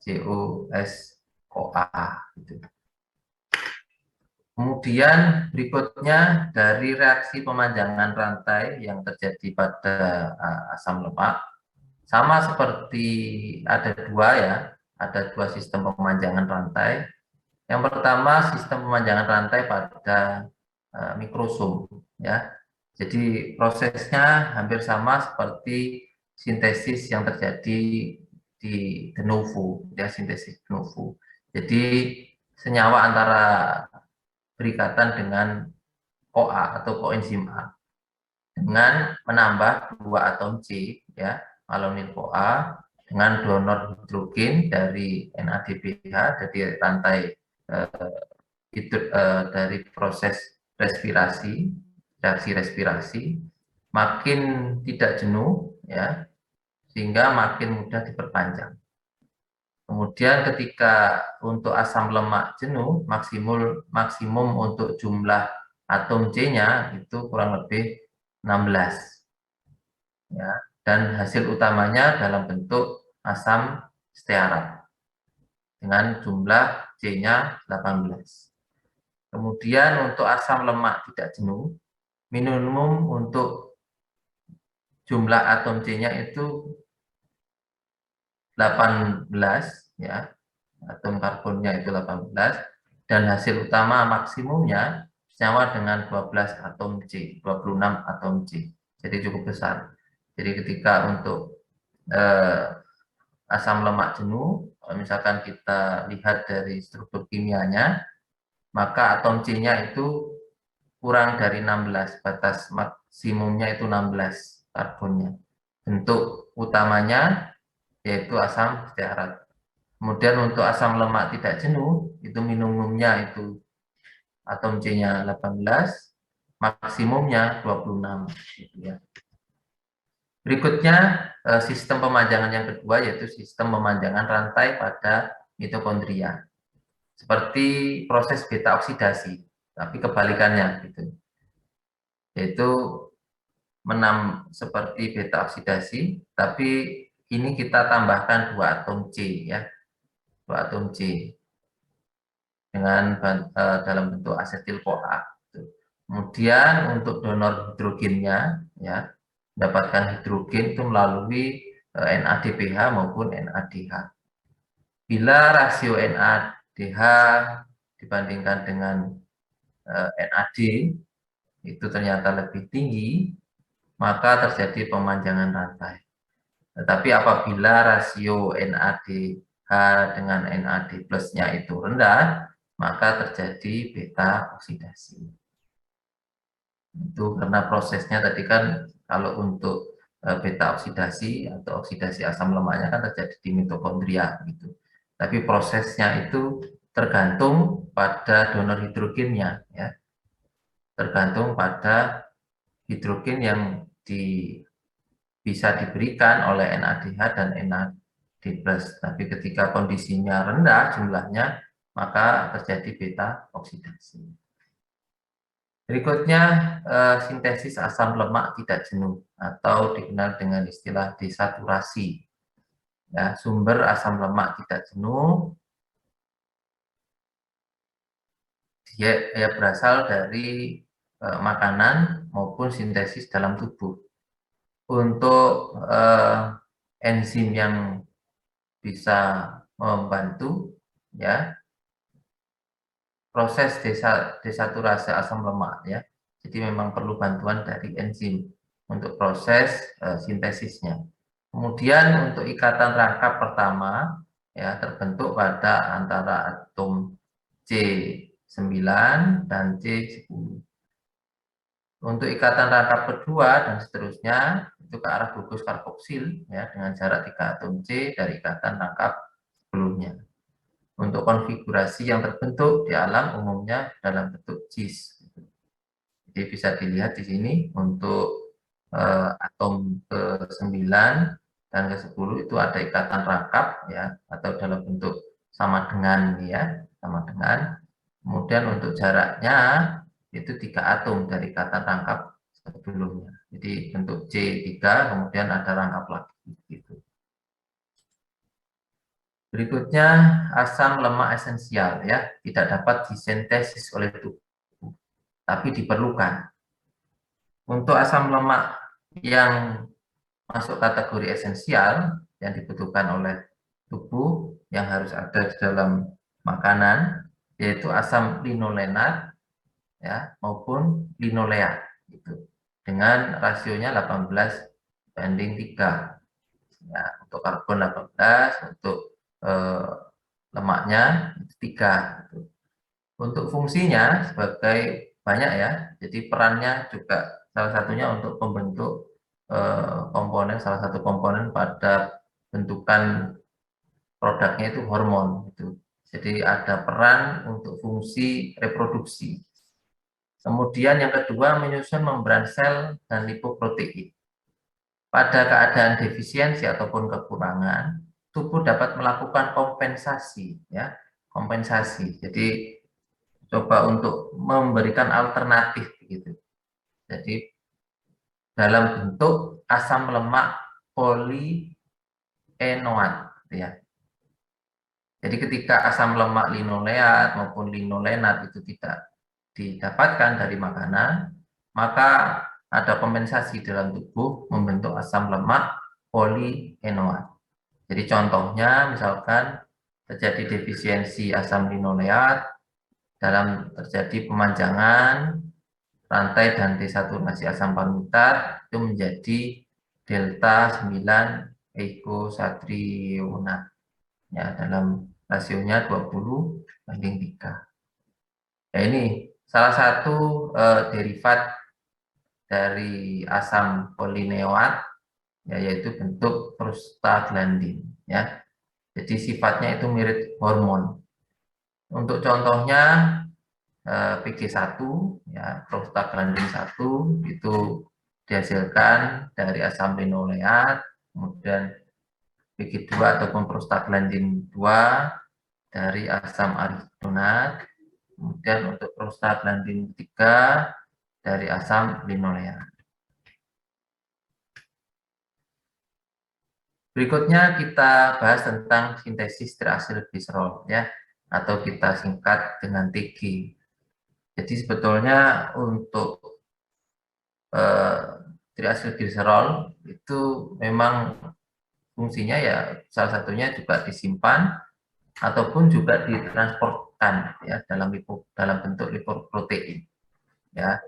COS CoA. Gitu. Kemudian berikutnya dari reaksi pemanjangan rantai yang terjadi pada asam lemak, sama seperti ada dua sistem pemanjangan rantai. Yang pertama sistem pemanjangan rantai pada mikrosom, ya. Jadi prosesnya hampir sama seperti sintesis yang terjadi di de novo, ya sintesis de novo. Jadi senyawa antara berikatan dengan CoA atau koenzim A dengan menambah dua atom C, ya malonyl CoA dengan donor hidrogen dari NADPH, jadi rantai dari proses respirasi, reaksi respirasi, makin tidak jenuh, ya sehingga makin mudah diperpanjang. Kemudian ketika untuk asam lemak jenuh, maksimum untuk jumlah atom C-nya itu kurang lebih 16. Ya, dan hasil utamanya dalam bentuk asam stearat dengan jumlah C-nya 18. Kemudian untuk asam lemak tidak jenuh, minimum untuk jumlah atom C-nya itu 18, ya, atom karbonnya itu 18, dan hasil utama maksimumnya senyawa dengan 12 atom C, 26 atom C, jadi cukup besar. Jadi ketika untuk asam lemak jenuh, misalkan kita lihat dari struktur kimianya, maka atom C-nya itu kurang dari 16, batas maksimumnya itu 16 karbonnya. Bentuk utamanya yaitu asam stearat. Kemudian untuk asam lemak tidak jenuh, itu minimumnya itu atom C-nya 18, maksimumnya 26. Gitu ya. Berikutnya sistem pemanjangan yang kedua yaitu sistem pemanjangan rantai pada mitokondria. Seperti proses beta oksidasi, tapi kebalikannya gitu. Yaitu seperti beta oksidasi, tapi ini kita tambahkan dua atom C, ya, dua atom C dengan dalam bentuk asetil CoA. Kemudian untuk donor hidrogennya, ya, mendapatkan hidrogen itu melalui NADPH maupun NADH. Bila rasio NADH dibandingkan dengan NAD itu ternyata lebih tinggi, maka terjadi pemanjangan rantai. Tetapi apabila rasio NADH dengan NAD plusnya itu rendah, maka terjadi beta oksidasi. Itu karena prosesnya tadi kan kalau untuk beta oksidasi atau oksidasi asam lemaknya kan terjadi di mitokondria gitu. Tapi prosesnya itu tergantung pada donor hidrogennya, ya. Tergantung pada hidrogen yang bisa diberikan oleh NADH dan NAD+. Tapi ketika kondisinya rendah jumlahnya, maka terjadi beta oksidasi. Berikutnya sintesis asam lemak tidak jenuh atau dikenal dengan istilah desaturasi. Ya, sumber asam lemak tidak jenuh dia berasal dari makanan maupun sintesis dalam tubuh. Untuk enzim yang bisa membantu, ya, proses desaturasi asam lemak, ya. Jadi memang perlu bantuan dari enzim untuk proses sintesisnya. Kemudian untuk ikatan rangkap pertama ya, terbentuk pada antara atom C9 dan C10. Untuk ikatan rangkap kedua dan seterusnya itu ke arah gugus karboksil ya dengan jarak 3 atom C dari ikatan rangkap sebelumnya. Untuk konfigurasi yang terbentuk di alam umumnya dalam bentuk JIS. Jadi bisa dilihat di sini untuk atom ke-9 dan ke-10 itu ada ikatan rangkap ya atau dalam bentuk sama dengan ya, sama dengan. Kemudian untuk jaraknya itu 3 atom dari ikatan rangkap sebelumnya. Jadi bentuk C3 kemudian ada rangkap lagi gitu. Berikutnya asam lemak esensial ya, tidak dapat disintesis oleh tubuh tapi diperlukan. Untuk asam lemak yang masuk kategori esensial yang dibutuhkan oleh tubuh yang harus ada di dalam makanan yaitu asam linolenat ya maupun linoleat gitu. Dengan rasionya 18:3 ya, untuk karbon 18, untuk lemaknya 3 gitu. Untuk fungsinya sebagai banyak ya, jadi perannya juga salah satunya untuk membentuk komponen, salah satu komponen pada bentukan produknya itu hormon gitu. Jadi ada peran untuk fungsi reproduksi. Kemudian yang kedua menyusun membran sel dan lipoprotein. Pada keadaan defisiensi ataupun kekurangan, tubuh dapat melakukan kompensasi ya, kompensasi. Jadi coba untuk memberikan alternatif gitu. Jadi dalam bentuk asam lemak polienoat ya. Jadi ketika asam lemak linoleat maupun linolenat itu tidak didapatkan dari makanan, maka ada kompensasi dalam tubuh membentuk asam lemak polienoat. Jadi contohnya misalkan terjadi defisiensi asam linoleat dalam terjadi pemanjangan rantai dan desaturasi asam palmitat itu menjadi delta 9 eikosatrionat ya dalam rasionya 20:3. Ya ini salah satu derivat dari asam polineoat ya, yaitu bentuk prostaglandin ya. Jadi sifatnya itu mirip hormon. Untuk contohnya PG1 ya, prostaglandin 1 itu dihasilkan dari asam linoleat, kemudian PG2 ataupun prostaglandin 2 dari asam arachidonat, kemudian untuk prostaglandin 3 dari asam linoleat. Berikutnya kita bahas tentang sintesis triasilgliserol ya, atau kita singkat dengan TG. Jadi sebetulnya untuk triasilgliserol itu memang fungsinya ya salah satunya juga disimpan ataupun juga ditransportkan ya dalam bentuk lipoprotein ya.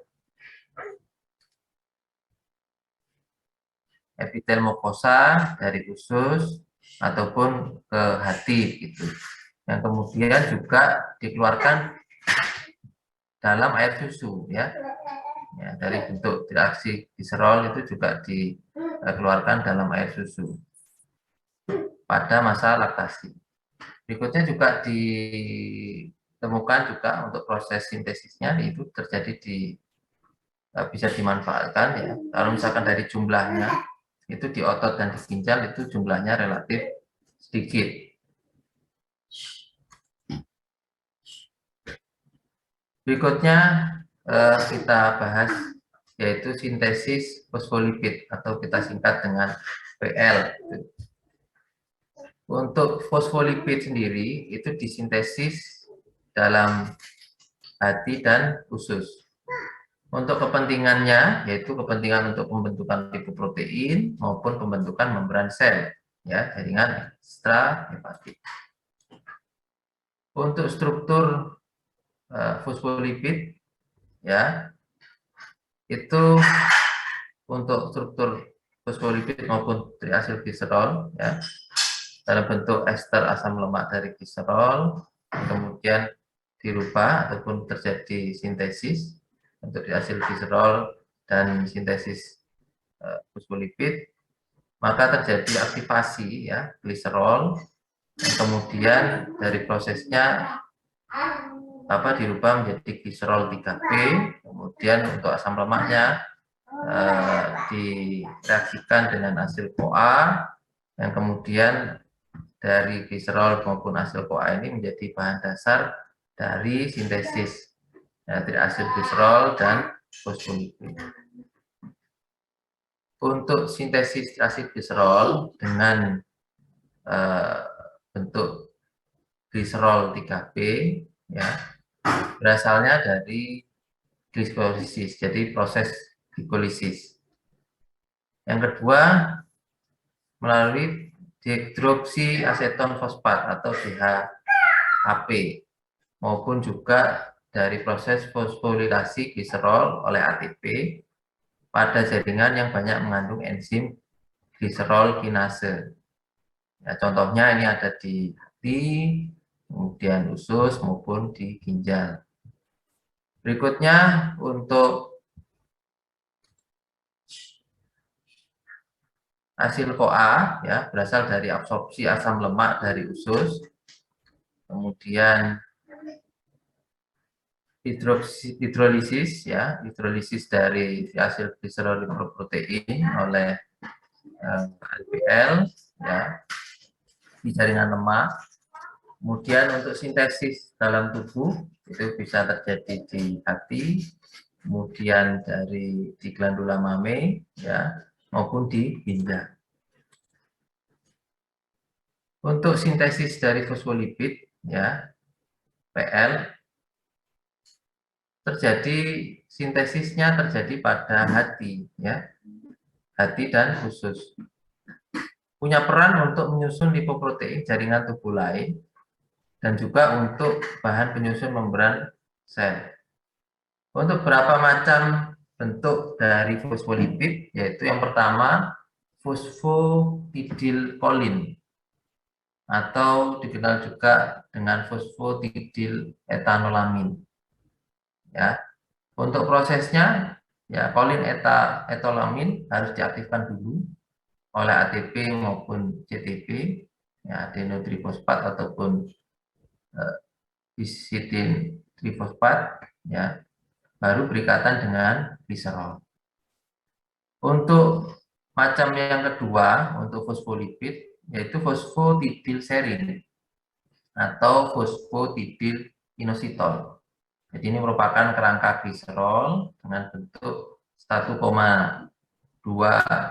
Epitel mukosa dari usus ataupun ke hati gitu. Yang kemudian juga dikeluarkan dalam air susu ya. Ya, dari bentuk triasilgliserol itu juga dikeluarkan dalam air susu pada masa laktasi. Berikutnya juga ditemukan juga untuk proses sintesisnya itu terjadi bisa dimanfaatkan ya. Kalau misalkan dari jumlahnya itu di otot dan di ginjal itu jumlahnya relatif sedikit. Berikutnya kita bahas yaitu sintesis fosfolipid atau kita singkat dengan PL. Untuk fosfolipid sendiri itu disintesis dalam hati dan usus. Untuk kepentingannya yaitu kepentingan untuk pembentukan lipoprotein maupun pembentukan membran sel ya jaringan ekstrahepatik. Untuk struktur fosfolipid ya itu untuk struktur fosfolipid maupun triasilgliserol ya dalam bentuk ester asam lemak dari gliserol, kemudian dirubah ataupun terjadi sintesis untuk hasil gliserol dan sintesis fosfolipid, maka terjadi aktivasi ya gliserol, kemudian dari prosesnya dirubah menjadi gliserol 3B, kemudian untuk asam lemaknya direaksikan dengan hasil CoA, yang kemudian dari gliserol maupun hasil CoA ini menjadi bahan dasar dari sintesis dari hasil gliserol dan fosfolipid. Untuk sintesis hasil gliserol dengan bentuk gliserol 3B ya, berasalnya dari glikolisis, jadi proses glikolisis. Yang kedua, melalui dihidroksiaseton fosfat atau DHAP, maupun juga dari proses fosforilasi gliserol oleh ATP pada jaringan yang banyak mengandung enzim gliserol kinase. Ya, contohnya ini ada di hati, kemudian usus maupun di ginjal. Berikutnya untuk hasil CoA ya berasal dari absorpsi asam lemak dari usus, kemudian hidrolisis ya, hidrolisis dari hasil gliserol lipoprotein oleh LPL ya di jaringan lemak. Kemudian untuk sintesis dalam tubuh itu bisa terjadi di hati, kemudian di glandula mame ya maupun di ginjal. Untuk sintesis dari fosfolipid ya PL, sintesisnya terjadi pada hati ya, hati dan usus. Punya peran untuk menyusun lipoprotein jaringan tubuh lain dan juga untuk bahan penyusun membran sel. Untuk beberapa macam bentuk dari fosfolipid, yaitu yang pertama fosfatidilkolin atau dikenal juga dengan fosfatidil-etanolamin. Ya, untuk prosesnya, ya kolin etolamin harus diaktifkan dulu oleh ATP maupun CTP, ya, adenotrifosfat ataupun histidine trifosfat, ya, baru berikatan dengan gliserol. Untuk macam yang kedua, untuk fosfolipid, yaitu fosfatidilserin atau fosfatidilinositol. Jadi ini merupakan kerangka gliserol dengan bentuk 1,2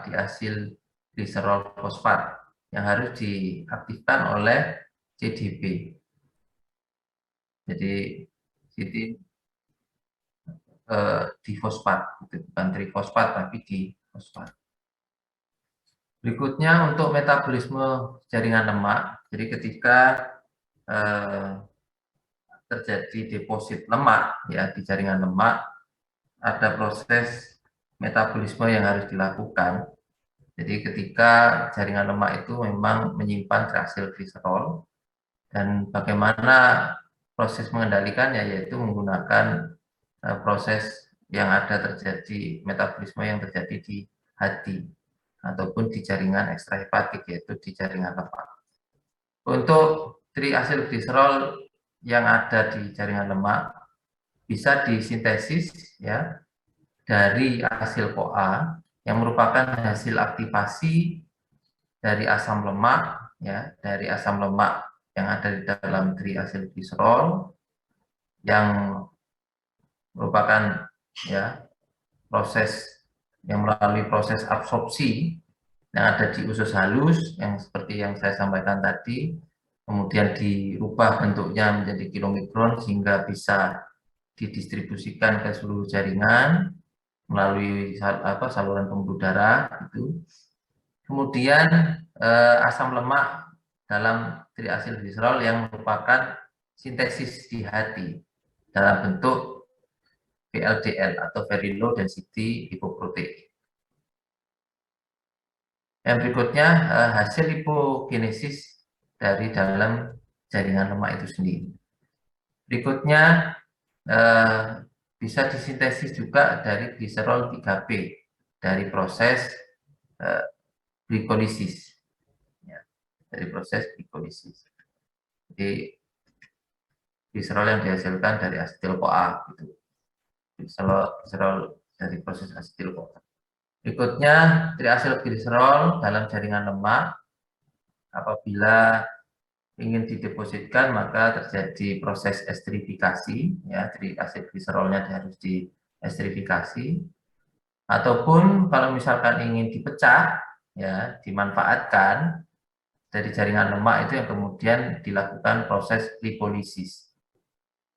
diasil gliserol fosfat yang harus diaktifkan oleh CDP. Jadi difosfat, bukan trifosfat tapi difosfat. Berikutnya untuk metabolisme jaringan lemak. Jadi ketika terjadi deposit lemak ya di jaringan lemak, ada proses metabolisme yang harus dilakukan. Jadi ketika jaringan lemak itu memang menyimpan hasil gliserol, dan bagaimana proses mengendalikannya, yaitu menggunakan proses yang ada terjadi, metabolisme yang terjadi di hati ataupun di jaringan ekstrahepatik, yaitu di jaringan lemak. Untuk triasilgliserol yang ada di jaringan lemak bisa disintesis ya dari hasil CoA yang merupakan hasil aktivasi dari asam lemak ya, dari asam lemak yang ada di dalam triasilgliserol yang merupakan ya proses yang melalui proses absorpsi yang ada di usus halus yang seperti yang saya sampaikan tadi, kemudian dirubah bentuknya menjadi kilomikron sehingga bisa didistribusikan ke seluruh jaringan melalui saluran pembuluh darah itu. Kemudian asam lemak dalam triasilgliserol yang merupakan sintesis di hati dalam bentuk VLDL atau very low density lipoprotein. Yang berikutnya hasil lipogenesis dari dalam jaringan lemak itu sendiri. Berikutnya eh, bisa disintesis juga dari gliserol 3B dari proses eh, glikolisis, ya, dari proses glikolisis. Jadi gliserol yang dihasilkan dari asetil-CoA gitu. Gliserol dari proses asetil-CoA. Berikutnya triasil gliserol dalam jaringan lemak apabila ingin didepositkan maka terjadi proses estrifikasi, ya, triasil gliserolnya harus diestrifikasi, ataupun kalau misalkan ingin dipecah, ya, dimanfaatkan dari jaringan lemak itu yang kemudian dilakukan proses lipolisis.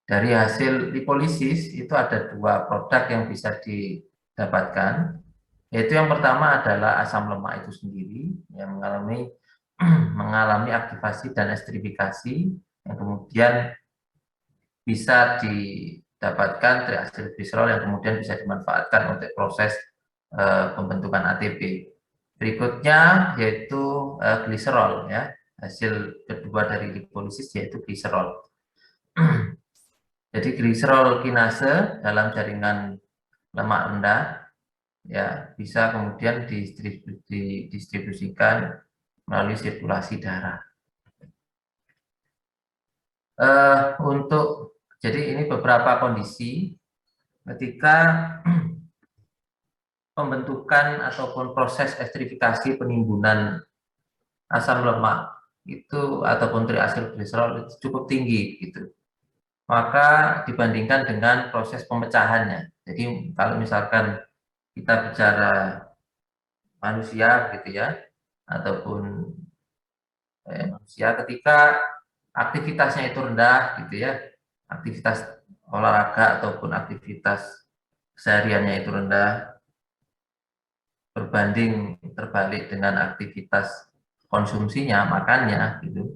Dari hasil lipolisis itu ada dua produk yang bisa didapatkan, yaitu yang pertama adalah asam lemak itu sendiri yang mengalami aktivasi dan estrifikasi yang kemudian bisa didapatkan triacylglycerol yang kemudian bisa dimanfaatkan untuk proses pembentukan ATP. Berikutnya yaitu gliserol, ya. Hasil kedua dari lipolisis yaitu gliserol. Jadi gliserol kinase dalam jaringan lemak rendah ya bisa kemudian didistribusikan melalui sirkulasi darah. Untuk jadi ini beberapa kondisi ketika pembentukan ataupun proses estrifikasi penimbunan asam lemak itu ataupun triacylglycerol itu cukup tinggi gitu. Maka dibandingkan dengan proses pemecahannya. Jadi kalau misalkan kita bicara manusia gitu ya ataupun manusia ketika aktivitasnya itu rendah gitu ya, aktivitas olahraga ataupun aktivitas sehariannya itu rendah berbanding terbalik dengan aktivitas konsumsinya, makannya gitu,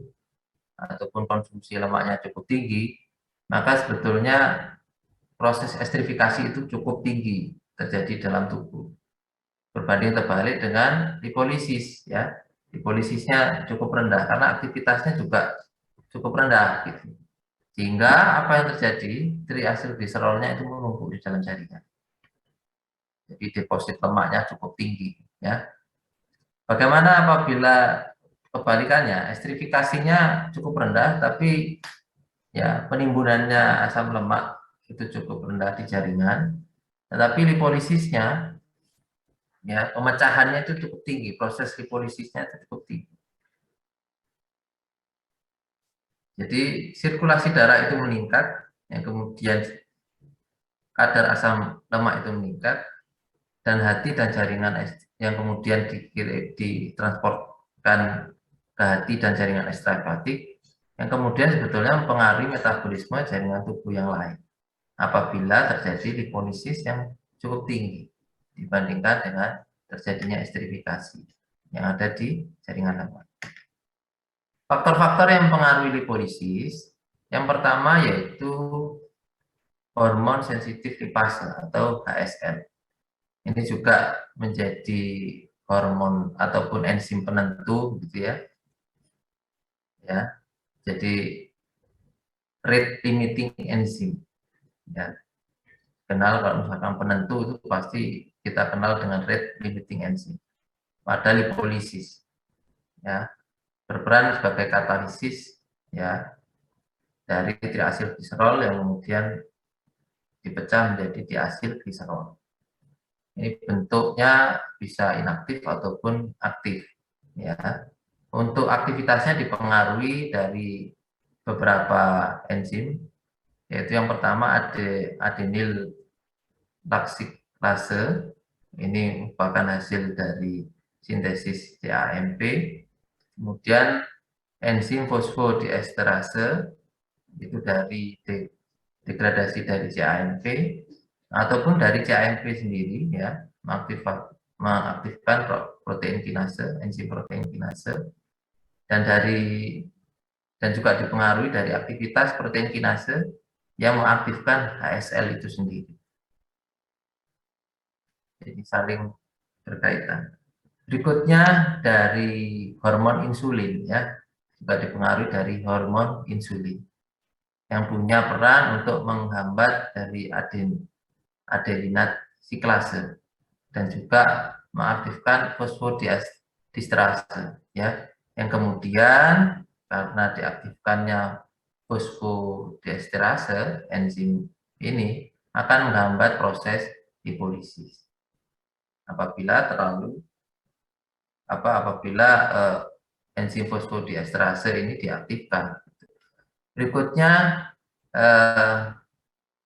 ataupun konsumsi lemaknya cukup tinggi, maka sebetulnya proses estrifikasi itu cukup tinggi terjadi dalam tubuh. Berbanding terbalik dengan lipolisis, ya. Lipolisisnya cukup rendah karena aktivitasnya juga cukup rendah gitu. Sehingga apa yang terjadi? Triacylglycerolnya itu menumpuk di dalam jaringan. Jadi deposit lemaknya cukup tinggi, ya. Bagaimana apabila kebalikannya, estrifikasinya cukup rendah, tapi ya penimbunannya asam lemak itu cukup rendah di jaringan, tetapi lipolisisnya, ya pemecahannya itu cukup tinggi, proses lipolisisnya itu cukup tinggi. Jadi sirkulasi darah itu meningkat, yang kemudian kadar asam lemak itu meningkat, dan hati dan jaringan yang kemudian ditransportkan ke hati dan jaringan ekstrahepatik yang kemudian sebetulnya mempengaruhi metabolisme jaringan tubuh yang lain apabila terjadi lipolisis yang cukup tinggi dibandingkan dengan terjadinya estrifikasi yang ada di jaringan lemak. Faktor-faktor yang mempengaruhi lipolisis yang pertama yaitu hormon sensitif lipase atau HSL. Ini juga menjadi hormon ataupun enzim penentu gitu ya. Ya. Jadi rate limiting enzim. Ya. Kenal kalau misalkan penentu itu pasti kita kenal dengan rate limiting enzim pada lipolisis. Ya. Berperan sebagai katalisis ya dari triacylglycerol yang kemudian dipecah menjadi diacylglycerol. Ini bentuknya bisa inaktif ataupun aktif. Ya, untuk aktivitasnya dipengaruhi dari beberapa enzim, yaitu yang pertama ada adenyl laksiklase. Ini merupakan hasil dari sintesis CAMP. Kemudian enzim fosfodiesterase itu dari degradasi dari CAMP ataupun dari CAMP sendiri ya mengaktifkan protein kinase, enzim protein kinase dan juga dipengaruhi dari aktivitas protein kinase yang mengaktifkan HSL itu sendiri. Jadi saling berkaitan. Berikutnya dari hormon insulin ya. juga dipengaruhi dari hormon insulin yang punya peran untuk menghambat dari adeninat siklase dan juga mengaktifkan fosfodiesterase, ya, yang kemudian karena diaktifkannya fosfodiesterase enzim ini akan menghambat proses lipolisis apabila enzim fosfodiesterase ini diaktifkan. Berikutnya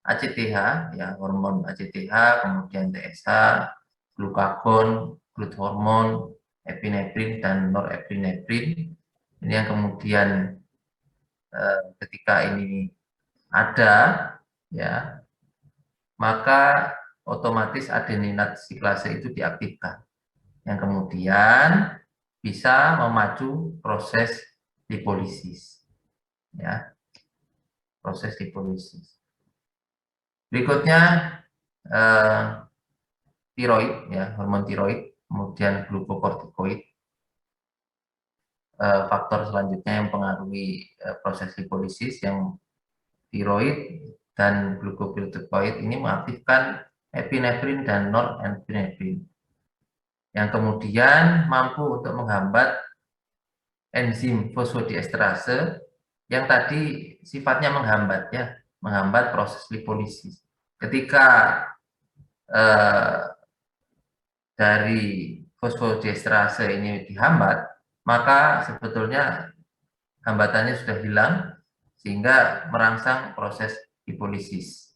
ACTH, ya, hormon ACTH, kemudian TSH, glukagon, growth hormone, epinefrin dan norepinefrin. Ini yang kemudian ketika ini ada, ya, maka otomatis adeninat siklase itu diaktifkan, yang kemudian bisa memacu proses lipolisis, ya, proses lipolisis. Berikutnya tiroid, ya, hormon tiroid, kemudian glukokortikoid. Faktor selanjutnya yang mempengaruhi proses lipolisis yang tiroid dan glukokortikoid ini mengaktifkan epinefrin dan norepinefrin yang kemudian mampu untuk menghambat enzim fosfodiesterase yang tadi sifatnya menghambat, ya, menghambat proses lipolisis. Ketika dari fosfodiesterase ini dihambat, maka sebetulnya hambatannya sudah hilang sehingga merangsang proses lipolisis,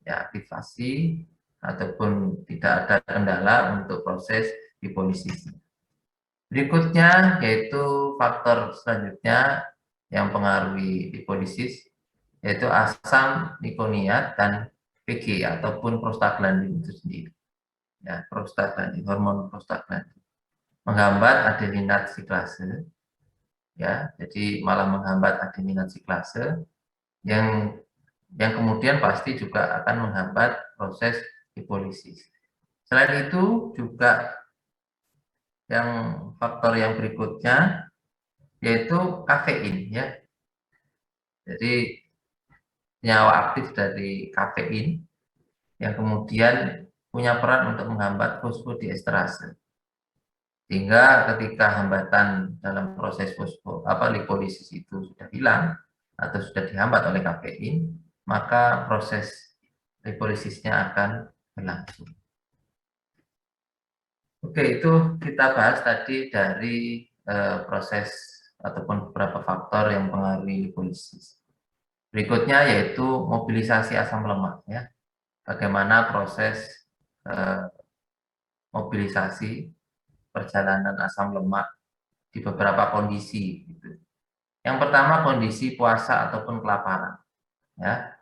ya, aktivasi ataupun tidak ada kendala untuk proses lipolisis. Berikutnya yaitu faktor selanjutnya yang mempengaruhi lipolisis yaitu asam nikoniat dan PG ataupun prostaglandin itu sendiri. Ya, prostaglandin, hormon prostaglandin menghambat adeninat siklase, ya, jadi malah menghambat adeninat siklase yang kemudian pasti juga akan menghambat proses lipolisis. Selain itu juga yang faktor yang berikutnya yaitu kafein, ya. Jadi senyawa aktif dari kafein yang kemudian punya peran untuk menghambat fosfodiesterase. Sehingga ketika hambatan dalam proses lipolisis itu sudah hilang atau sudah dihambat oleh kafein, maka proses lipolisisnya akan berlangsung. Oke, itu kita bahas tadi dari proses ataupun beberapa faktor yang mempengaruhi lipolisis. Berikutnya yaitu mobilisasi asam lemak, ya. Bagaimana proses mobilisasi perjalanan asam lemak di beberapa kondisi, gitu. Yang pertama kondisi puasa ataupun kelaparan, ya,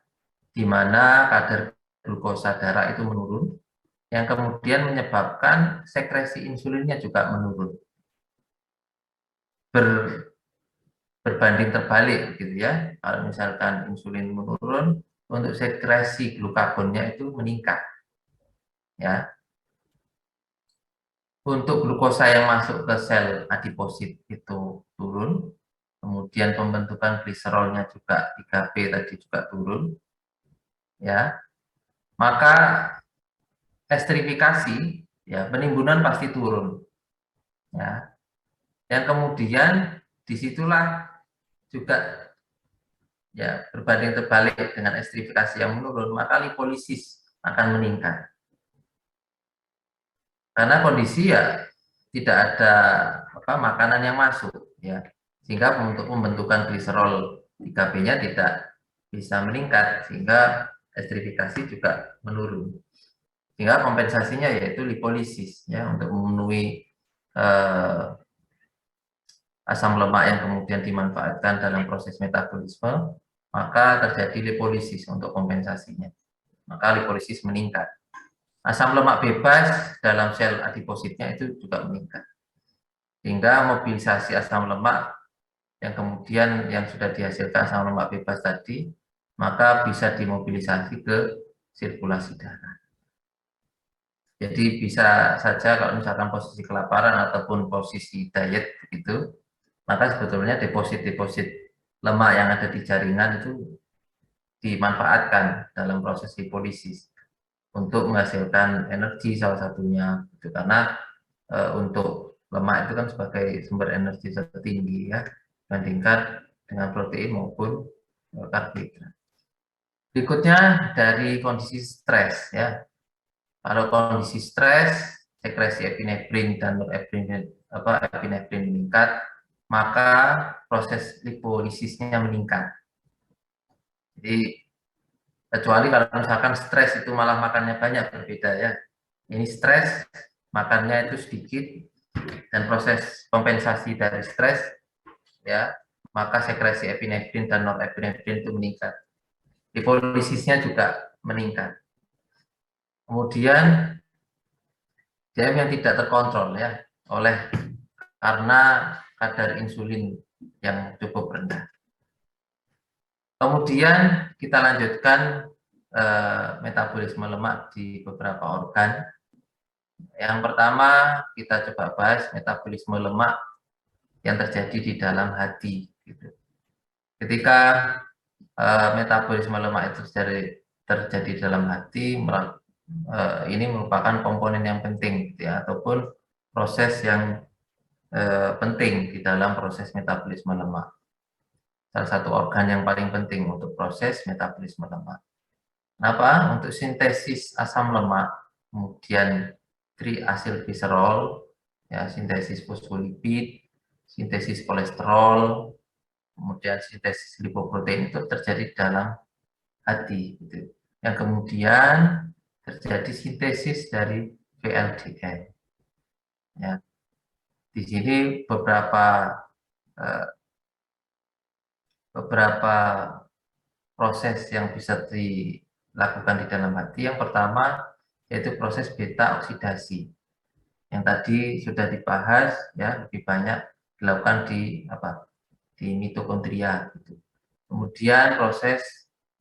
di mana kadar glukosa darah itu menurun, yang kemudian menyebabkan sekresi insulinnya juga menurun. Berbanding terbalik, gitu ya. Kalau misalkan insulin menurun, untuk sekresi glukagonnya itu meningkat, ya. Untuk glukosa yang masuk ke sel adiposit itu turun, kemudian pembentukan gliserolnya juga 3B tadi juga turun, ya. Maka estrifikasi, ya, penimbunan pasti turun, ya. Yang kemudian disitulah juga, ya, berbanding terbalik dengan estrifikasi yang menurun, maka lipolisis akan meningkat. Karena kondisi, ya, tidak ada makanan yang masuk, ya, sehingga untuk pembentukan gliserol 3B-nya tidak bisa meningkat, sehingga estrifikasi juga menurun. Sehingga kompensasinya yaitu lipolisis, ya, untuk memenuhi asam lemak yang kemudian dimanfaatkan dalam proses metabolisme, maka terjadi lipolisis untuk kompensasinya. Maka lipolisis meningkat. Asam lemak bebas dalam sel adipositnya itu juga meningkat. Sehingga mobilisasi asam lemak yang kemudian yang sudah dihasilkan asam lemak bebas tadi, maka bisa dimobilisasi ke sirkulasi darah. Jadi bisa saja kalau misalkan posisi kelaparan ataupun posisi diet begitu, maka sebetulnya deposit-deposit lemak yang ada di jaringan itu dimanfaatkan dalam proses lipolisis untuk menghasilkan energi salah satunya gitu. Karena untuk lemak itu kan sebagai sumber energi tertinggi ya dibandingkan dengan protein maupun karbohidrat. Berikutnya dari kondisi stres ya. Kalau kondisi stres, sekresi epinefrin dan epinefrin meningkat, maka proses lipolisisnya meningkat. Jadi kecuali kalau misalkan stres itu malah makannya banyak, berbeda ya. Ini stres, makannya itu sedikit, dan proses kompensasi dari stres ya, maka sekresi epinefrin dan norepinefrin itu meningkat. Lipolisisnya juga meningkat. Kemudian DM yang tidak terkontrol ya oleh karena kadar insulin yang cukup rendah. Kemudian kita lanjutkan metabolisme lemak di beberapa organ. Yang pertama kita coba bahas metabolisme lemak yang terjadi di dalam hati. Gitu. Ketika metabolisme lemak itu terjadi dalam hati, ini merupakan komponen yang penting, gitu ya, ataupun proses yang penting di dalam proses metabolisme lemak. Salah satu organ yang paling penting untuk proses metabolisme lemak. Kenapa? Untuk sintesis asam lemak, kemudian triacylglycerol, ya, sintesis fosfolipid, sintesis kolesterol, kemudian sintesis lipoprotein itu terjadi dalam hati. Gitu. Yang kemudian terjadi sintesis dari VLDL. Ya. Di sini beberapa proses yang bisa dilakukan di dalam hati. Yang pertama yaitu proses beta oksidasi. Yang tadi sudah dibahas ya, lebih banyak dilakukan di mitokondria gitu. Kemudian proses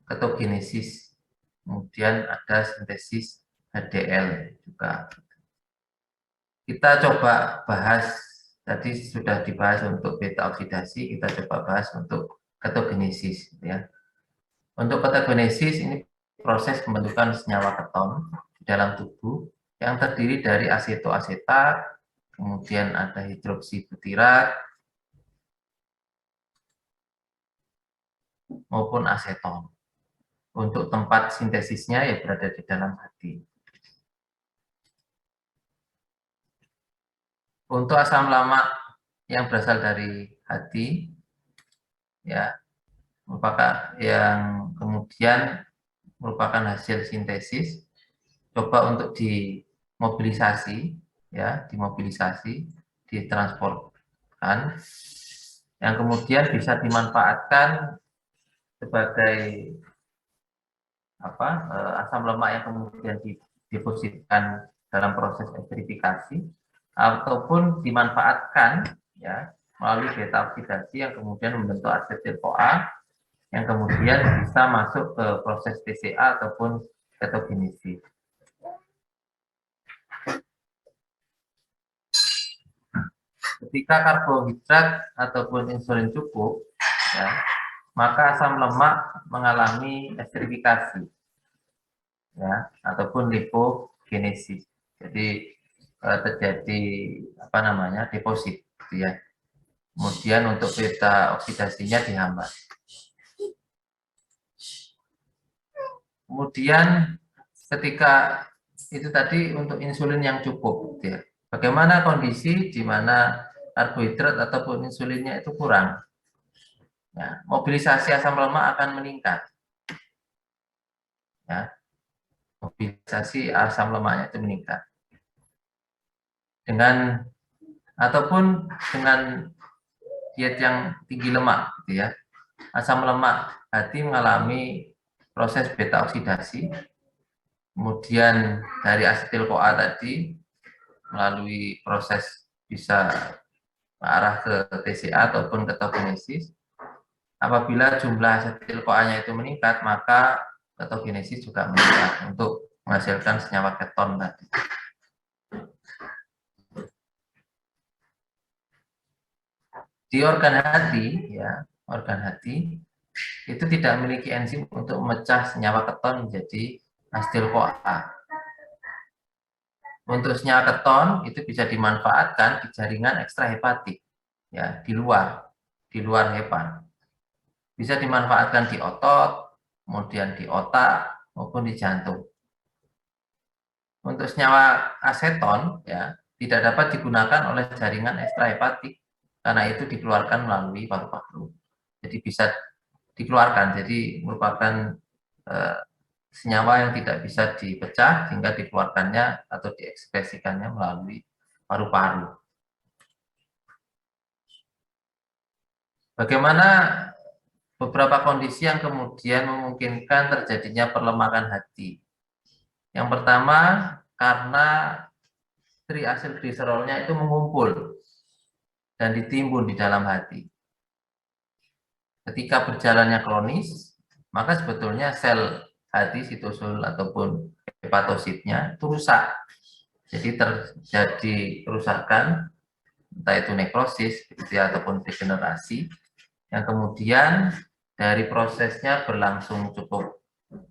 ketogenesis. Kemudian ada sintesis HDL juga. Kita coba bahas, tadi sudah dibahas untuk beta oksidasi, kita coba bahas untuk ketogenesis ya. Untuk ketogenesis ini proses pembentukan senyawa keton di dalam tubuh yang terdiri dari asetoasetat, kemudian ada hidroksibutirat maupun aseton. Untuk tempat sintesisnya ya berada di dalam hati. Untuk asam lemak yang berasal dari hati, ya merupakan yang kemudian merupakan hasil sintesis. Coba untuk dimobilisasi, ya dimobilisasi, ditransportkan, yang kemudian bisa dimanfaatkan sebagai asam lemak yang kemudian didepositkan dalam proses esterifikasi ataupun dimanfaatkan ya melalui beta oksidasi yang kemudian membentuk asetil-CoA yang kemudian bisa masuk ke proses TCA ataupun ketogenesis. Ketika karbohidrat ataupun insulin cukup, ya, maka asam lemak mengalami esterifikasi, ya, ataupun lipogenesis. Jadi terjadi deposit, gitu ya. Kemudian untuk beta oksidasinya dihambat. Kemudian ketika itu tadi untuk insulin yang cukup, gitu ya. Bagaimana kondisi di mana karbohidrat ataupun insulinnya itu kurang? Ya, mobilisasi asam lemak akan meningkat. Ya, mobilisasi asam lemaknya itu meningkat. Dengan ataupun dengan diet yang tinggi lemak, gitu ya. Asam lemak hati mengalami proses beta oksidasi, kemudian dari asetil-CoA tadi melalui proses bisa mengarah ke TCA ataupun ketogenesis. Apabila jumlah asetil-CoA-nya itu meningkat, maka ketogenesis juga meningkat untuk menghasilkan senyawa keton tadi. Di organ hati, ya, organ hati itu tidak memiliki enzim untuk memecah senyawa keton menjadi asetil-CoA. Untuk senyawa keton itu bisa dimanfaatkan di jaringan ekstrahepatik, ya, di luar hepa. Bisa dimanfaatkan di otot, kemudian di otak maupun di jantung. Untuk senyawa aseton, ya, tidak dapat digunakan oleh jaringan ekstrahepatik karena itu dikeluarkan melalui paru-paru. Jadi bisa dikeluarkan, jadi merupakan senyawa yang tidak bisa dipecah sehingga dikeluarkannya atau diekspresikannya melalui paru-paru. Bagaimana beberapa kondisi yang kemudian memungkinkan terjadinya perlemakan hati? Yang pertama, karena triasilgliserolnya itu mengumpul dan ditimbun di dalam hati. Ketika berjalannya kronis, maka sebetulnya sel hati, sitosul ataupun hepatositnya itu rusak. Jadi terjadi kerusakan, entah itu nekrosis gitu ya, ataupun degenerasi, yang kemudian dari prosesnya berlangsung cukup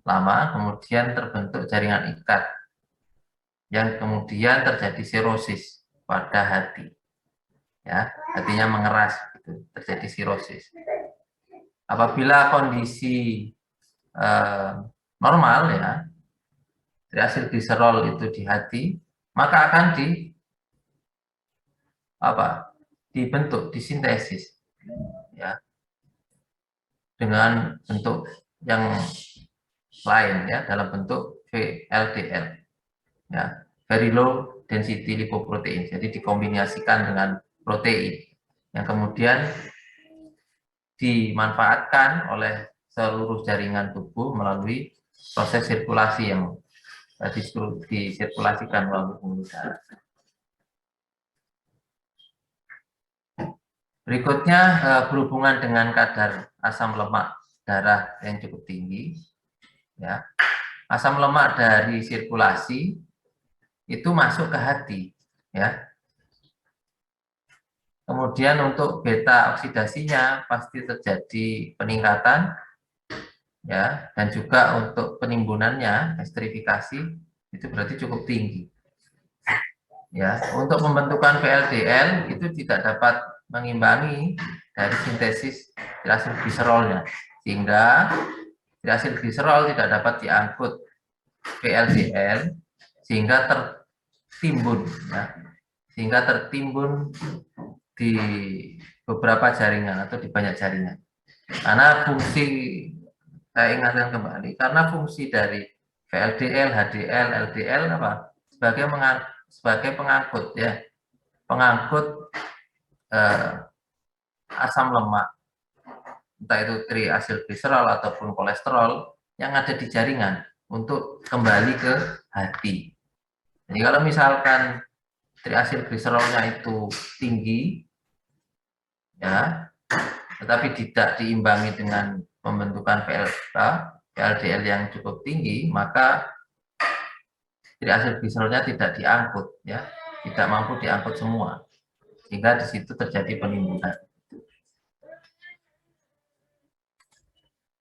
lama, kemudian terbentuk jaringan ikat, yang kemudian terjadi sirosis pada hati. Ya, hatinya mengeras, gitu, terjadi sirosis. Apabila kondisi normal, ya, triasilgliserol itu di hati, maka akan dibentuk, disintesis, ya, dengan bentuk yang lain, ya, dalam bentuk VLDL, ya, very low density lipoprotein. Jadi dikombinasikan dengan protein yang kemudian dimanfaatkan oleh seluruh jaringan tubuh melalui proses sirkulasi yang disirkulasikan melalui pembuluh darah. Berikutnya berhubungan dengan kadar asam lemak darah yang cukup tinggi. Ya, asam lemak dari sirkulasi itu masuk ke hati. Ya. Kemudian untuk beta oksidasinya pasti terjadi peningkatan, ya, dan juga untuk penimbunannya, estrifikasi itu berarti cukup tinggi. Ya, untuk pembentukan VLDL itu tidak dapat mengimbangi dari sintesis triasilgliserolnya, sehingga triasilgliserol tidak dapat diangkut VLDL sehingga tertimbun, ya, sehingga tertimbun di beberapa jaringan atau di banyak jaringan. Karena fungsi, saya ingatkan kembali, karena fungsi dari VLDL, HDL, LDL apa? Sebagai pengangkut, ya, pengangkut asam lemak, entah itu triasilgliserol ataupun kolesterol yang ada di jaringan untuk kembali ke hati. Jadi kalau misalkan triasilgliserolnya itu tinggi, ya, tetapi tidak diimbangi dengan pembentukan VLDL yang cukup tinggi, maka triasilgliserolnya tidak diangkut, ya, tidak mampu diangkut semua, sehingga di situ terjadi penimbunan.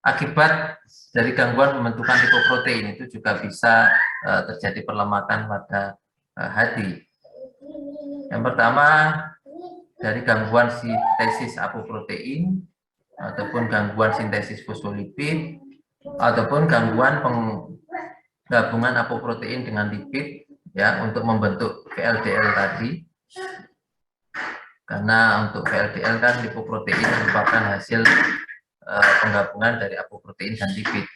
Akibat dari gangguan pembentukan lipoprotein itu juga bisa terjadi perlemakan pada hati. Yang pertama, dari gangguan sintesis apoprotein ataupun gangguan sintesis fosfolipid ataupun gangguan penggabungan apoprotein dengan lipid, ya, untuk membentuk VLDL tadi. Karena untuk VLDL kan lipoprotein merupakan hasil penggabungan dari apoprotein dan lipid.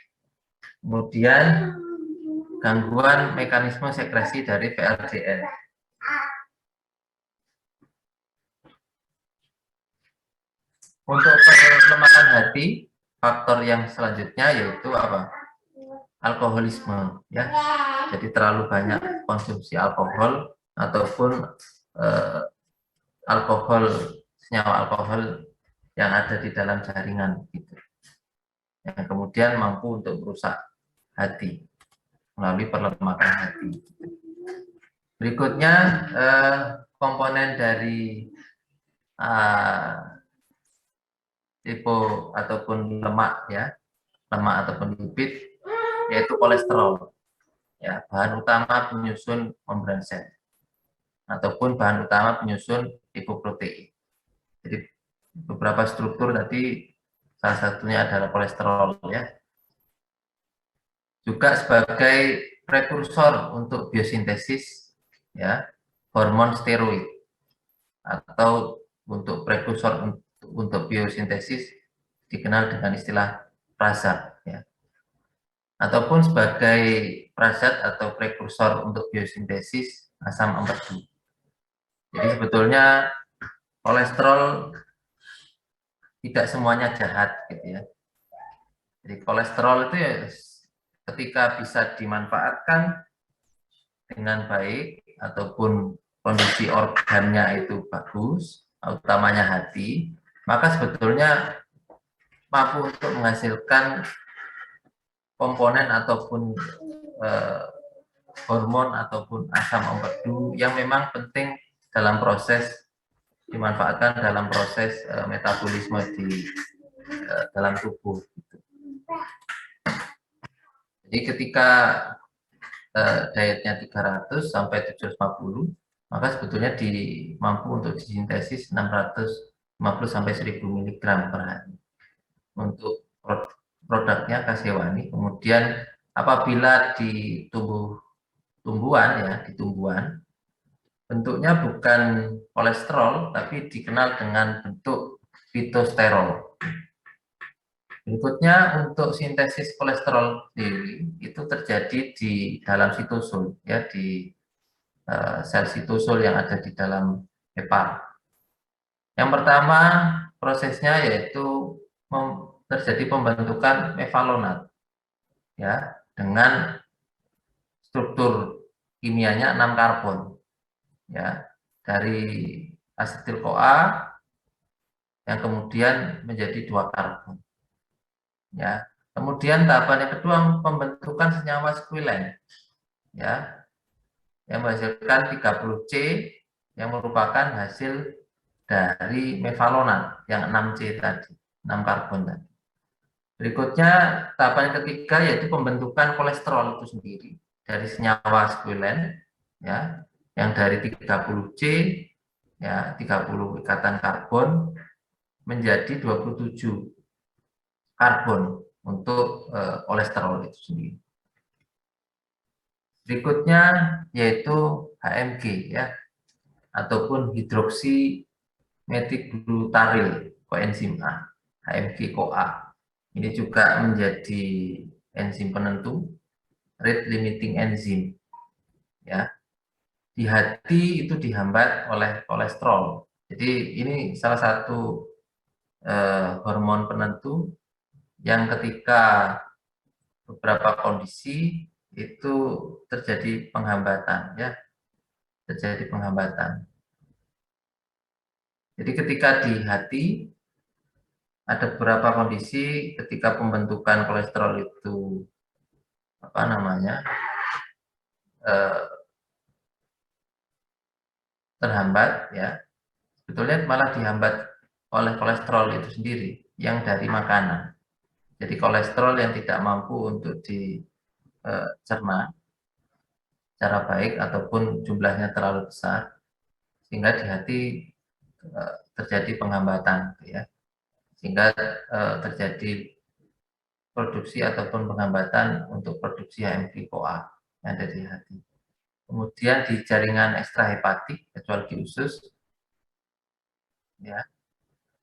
Kemudian gangguan mekanisme sekresi dari VLDL. Untuk perlemakan hati, faktor yang selanjutnya yaitu apa? Alkoholisme, ya. Jadi terlalu banyak konsumsi alkohol ataupun senyawa alkohol yang ada di dalam jaringan gitu, yang kemudian mampu untuk merusak hati melalui perlemakan hati. Berikutnya komponen dari tipe ataupun lemak ya, lemak ataupun lipid, yaitu kolesterol ya, bahan utama penyusun membran sel ataupun bahan utama penyusun lipoprotein. Jadi beberapa struktur tadi salah satunya adalah kolesterol ya. Juga sebagai prekursor untuk biosintesis ya, hormon steroid atau untuk prekursor untuk biosintesis dikenal dengan istilah prazat ya. Ataupun sebagai prazat atau prekursor untuk biosintesis asam empedu. Jadi sebetulnya kolesterol tidak semuanya jahat gitu ya. Jadi kolesterol itu ya ketika bisa dimanfaatkan dengan baik ataupun kondisi organnya itu bagus, utamanya hati, maka sebetulnya mampu untuk menghasilkan komponen ataupun hormon ataupun asam empedu yang memang penting dalam proses dimanfaatkan dalam proses metabolisme di dalam tubuh. Jadi ketika dietnya 300 sampai 750, maka sebetulnya mampu untuk disintesis 650 sampai 1000 mg per hari untuk produknya kasewani. Kemudian apabila di tumbuhan ya, di tumbuhan bentuknya bukan kolesterol tapi dikenal dengan bentuk fitosterol. Berikutnya untuk sintesis kolesterol sendiri itu terjadi di dalam sitosul ya, di sel sitosul yang ada di dalam hepar. Yang pertama prosesnya yaitu terjadi pembentukan mevalonat ya, dengan struktur kimianya 6 karbon ya, dari asetil CoA yang kemudian menjadi 2 karbon ya. Kemudian tahapan yang kedua pembentukan senyawa squilen ya, yang menghasilkan 30C yang merupakan hasil dari mevalonat yang 6C tadi, 6 karbon tadi. Berikutnya tahapan ketiga yaitu pembentukan kolesterol itu sendiri dari senyawa squilen ya, yang dari 30C ya, 30 ikatan karbon menjadi 27 karbon untuk kolesterol itu sendiri. Berikutnya yaitu HMG ya, ataupun hidroksi metilglutaril koenzim A, HMG CoA. Ini juga menjadi enzim penentu, rate limiting enzyme ya. Di hati itu dihambat oleh kolesterol. Jadi ini salah satu hormon penentu yang ketika beberapa kondisi itu terjadi penghambatan ya, terjadi penghambatan. Jadi ketika di hati ada beberapa kondisi ketika pembentukan kolesterol itu terhambat ya, sebetulnya malah dihambat oleh kolesterol itu sendiri yang dari makanan. Jadi kolesterol yang tidak mampu untuk dicerna secara baik ataupun jumlahnya terlalu besar sehingga di hati terjadi penghambatan ya, sehingga terjadi produksi ataupun penghambatan untuk produksi HMG CoA yang ada di hati. Kemudian di jaringan ekstrahepatik kecuali di usus ya,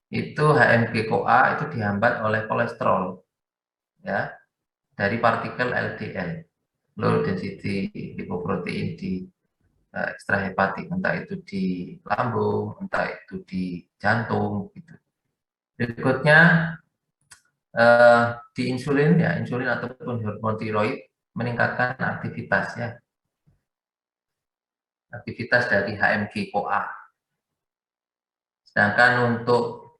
itu HMG CoA itu dihambat oleh kolesterol ya, dari partikel LDL, low density lipoprotein di ekstrahepatik, entah itu di lambung, entah itu di jantung gitu. Berikutnya di insulin ya, insulin ataupun hormon tiroid meningkatkan aktivitas ya, aktivitas dari HMG CoA. Sedangkan untuk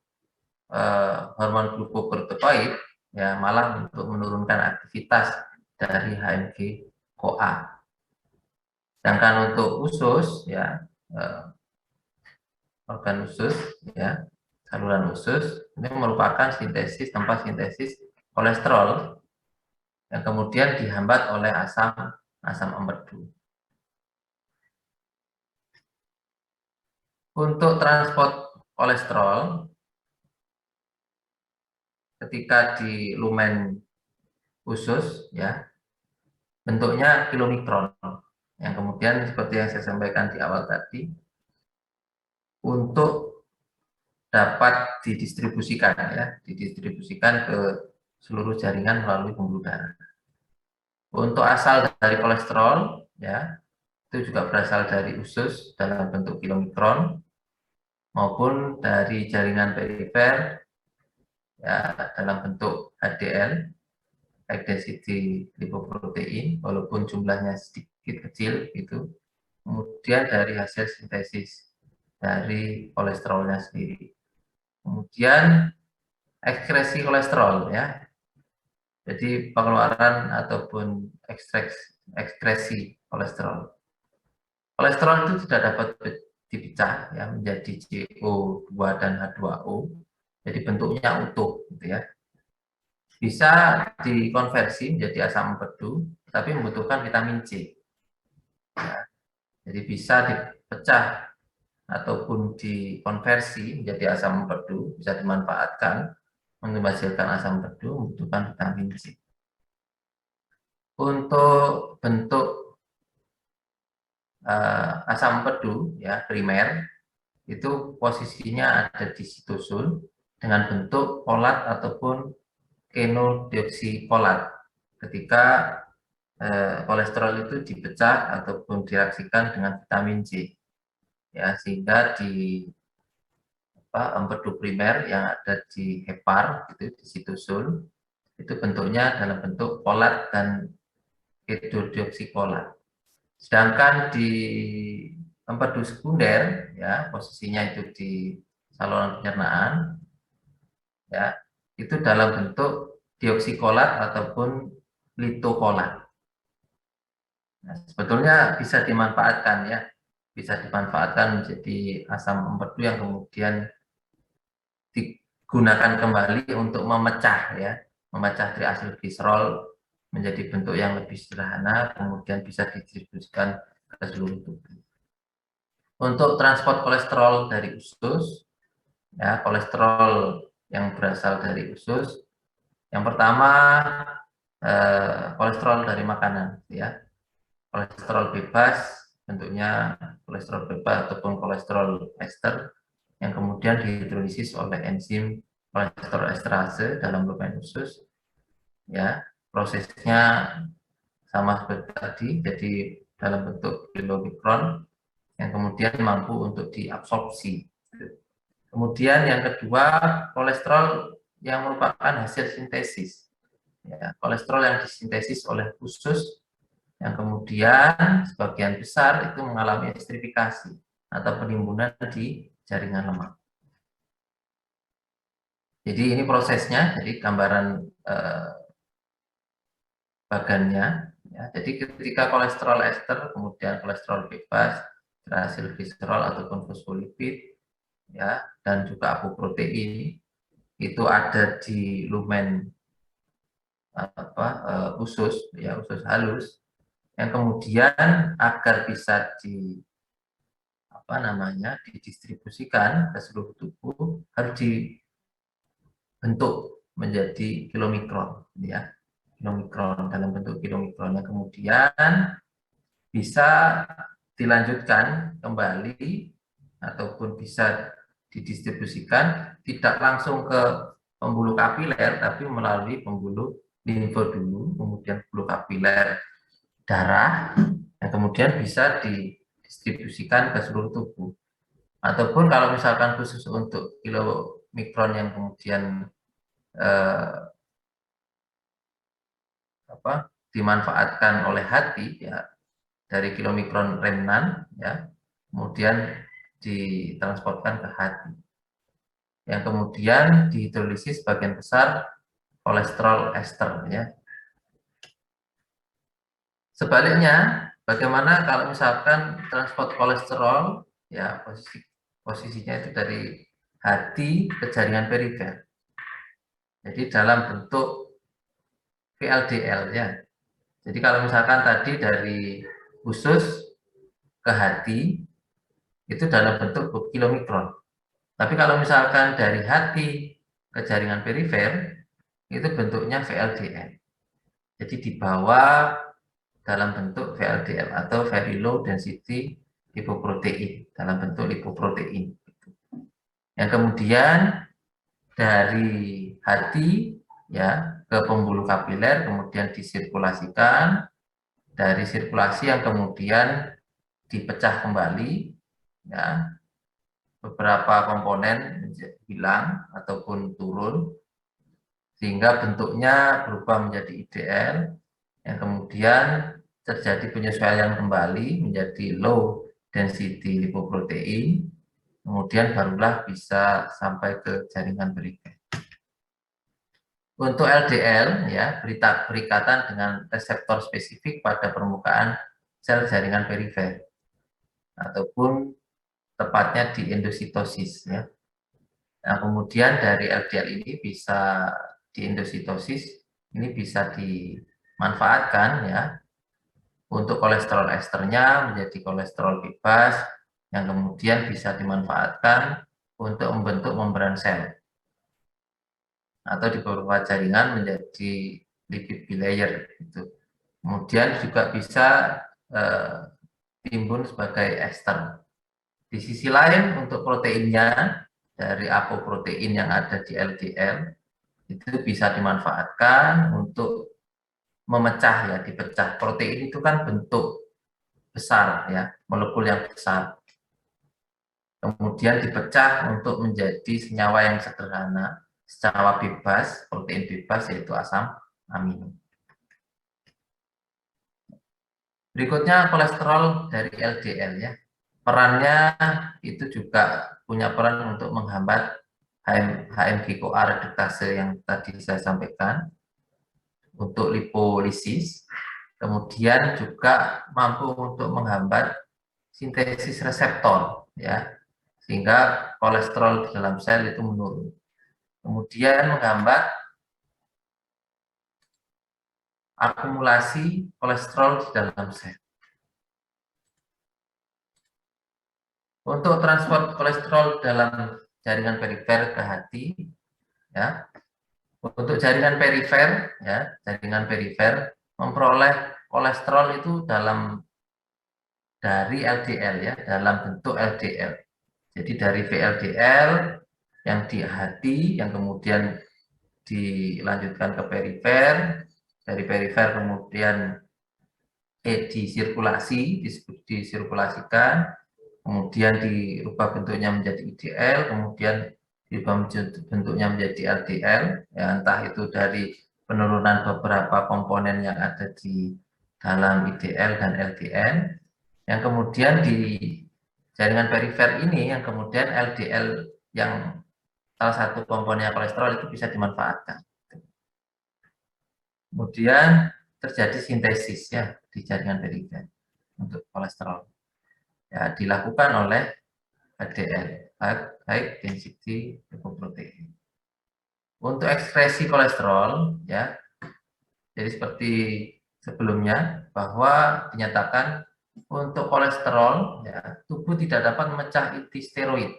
hormon glukokortikoid ya malah untuk menurunkan aktivitas dari HMG CoA. Sedangkan untuk usus ya, organ usus ya, saluran usus Ini merupakan tempat sintesis kolesterol yang kemudian dihambat oleh asam empedu. Untuk transport kolesterol, ketika di lumen usus, ya bentuknya kilomikron, yang kemudian seperti yang saya sampaikan di awal tadi, untuk dapat didistribusikan ke seluruh jaringan melalui pembuluh darah. Untuk asal dari kolesterol, ya itu juga berasal dari usus dalam bentuk kilomikron maupun dari jaringan perifer ya dalam bentuk HDL, high density lipoprotein, walaupun jumlahnya sedikit kecil itu. Kemudian dari hasil sintesis dari kolesterolnya sendiri. Kemudian ekskresi kolesterol ya. Jadi pengeluaran ataupun ekskresi kolesterol. Kolesterol itu tidak dapat dipecah ya menjadi CO2 dan H2O. Jadi bentuknya utuh gitu ya. Bisa dikonversi menjadi asam empedu, tapi membutuhkan vitamin C. Ya. Jadi bisa dipecah ataupun dikonversi menjadi asam empedu, bisa dimanfaatkan untuk menghasilkan asam empedu, membutuhkan vitamin C. Untuk bentuk asam empedu ya primer itu posisinya ada di sitosul dengan bentuk folat ataupun kenodioksikolat ketika kolesterol itu dipecah ataupun direaksikan dengan vitamin C ya sehingga di empedu primer yang ada di hepar itu di sitosul itu bentuknya dalam bentuk folat dan kenodioksikolat. Sedangkan di empedu sekunder ya posisinya itu di saluran pencernaan ya itu dalam bentuk dioksikolat ataupun litokolat. Nah, sebetulnya bisa dimanfaatkan ya, bisa dimanfaatkan menjadi asam empedu yang kemudian digunakan kembali untuk memecah triasilgliserol menjadi bentuk yang lebih sederhana, kemudian bisa didistribusikan ke seluruh tubuh. Untuk transport kolesterol dari usus, ya kolesterol yang berasal dari usus, yang pertama kolesterol dari makanan, ya kolesterol bebas, bentuknya kolesterol bebas ataupun kolesterol ester yang kemudian dihidrolisis oleh enzim kolesterol esterase dalam lumen usus, ya prosesnya sama seperti tadi, jadi dalam bentuk kilomikron yang kemudian mampu untuk diabsorpsi. Kemudian yang kedua, kolesterol yang merupakan hasil sintesis. Ya, kolesterol yang disintesis oleh usus yang kemudian sebagian besar itu mengalami estrifikasi atau penimbunan di jaringan lemak. Jadi ini prosesnya, jadi gambaran bagannya. Ya. Jadi ketika kolesterol ester, kemudian kolesterol bebas, triacylglycerol ataupun fosfolipid, ya, dan juga apoprotein itu ada di lumen usus, ya usus halus, yang kemudian agar bisa didistribusikan ke seluruh tubuh harus dibentuk menjadi kilomikron, ya kilomikron dalam bentuk kilomikron yang kemudian bisa dilanjutkan kembali ataupun bisa didistribusikan tidak langsung ke pembuluh kapiler tapi melalui pembuluh limfe dulu, kemudian pembuluh kapiler darah yang kemudian bisa didistribusikan ke seluruh tubuh. Ataupun kalau misalkan khusus untuk kilomikron yang kemudian dimanfaatkan oleh hati ya dari kilomikron remnan ya kemudian ditransportkan ke hati yang kemudian dihidrolisis sebagian besar kolesterol ester ya. Sebaliknya, bagaimana kalau misalkan transport kolesterol ya posisinya itu dari hati ke jaringan perifer. Jadi dalam bentuk VLDL ya. Jadi kalau misalkan tadi dari usus ke hati itu dalam bentuk kilomikron. Tapi kalau misalkan dari hati ke jaringan perifer itu bentuknya VLDL. Jadi dibawa dalam bentuk VLDL atau very low density lipoprotein dalam bentuk lipoprotein. Yang kemudian dari hati ya ke pembuluh kapiler kemudian disirkulasikan, dari sirkulasi yang kemudian dipecah kembali ya, beberapa komponen hilang ataupun turun sehingga bentuknya berubah menjadi IDL yang kemudian terjadi penyesuaian kembali menjadi low density lipoprotein, kemudian barulah bisa sampai ke jaringan berikat. Untuk LDL ya berikatan dengan reseptor spesifik pada permukaan sel jaringan perifer ataupun tepatnya di endositosis ya. Nah, kemudian dari LDL ini bisa di endositosis ini bisa dimanfaatkan ya untuk kolesterol esternya menjadi kolesterol bebas yang kemudian bisa dimanfaatkan untuk membentuk membran sel atau di beberapa jaringan menjadi lipid bilayer gitu. Kemudian juga bisa timbun sebagai ester. Di sisi lain untuk proteinnya dari apoprotein yang ada di LDL itu bisa dimanfaatkan untuk memecah ya, dipecah. Protein itu kan bentuk besar ya, molekul yang besar. Kemudian dipecah untuk menjadi senyawa yang sederhana, senyawa bebas, protein bebas yaitu asam amino. Berikutnya kolesterol dari LDL ya. Perannya itu juga punya peran untuk menghambat HMG-CoA reduktase yang tadi saya sampaikan untuk lipolisis. Kemudian juga mampu untuk menghambat sintesis reseptor ya. Sehingga kolesterol di dalam sel itu menurun. Kemudian menghambat akumulasi kolesterol di dalam sel. Untuk transport kolesterol dalam jaringan perifer ke hati, ya, untuk jaringan perifer, ya, jaringan perifer memperoleh kolesterol itu dari LDL ya, dalam bentuk LDL. Jadi dari VLDL yang di hati, yang kemudian dilanjutkan ke perifer, dari perifer kemudian disirkulasikan, kemudian dirubah bentuknya menjadi IDL, kemudian dirubah bentuknya menjadi LDL, ya, entah itu dari penurunan beberapa komponen yang ada di dalam IDL dan LDL, yang kemudian di jaringan perifer ini, yang kemudian LDL yang salah satu komponen kolesterol itu bisa dimanfaatkan. Kemudian terjadi sintesis ya di jaringan perifer untuk kolesterol. Ya, dilakukan oleh HDL, high density lipoprotein. Untuk ekspresi kolesterol, ya, jadi seperti sebelumnya bahwa dinyatakan untuk kolesterol, ya, tubuh tidak dapat memecah inti steroid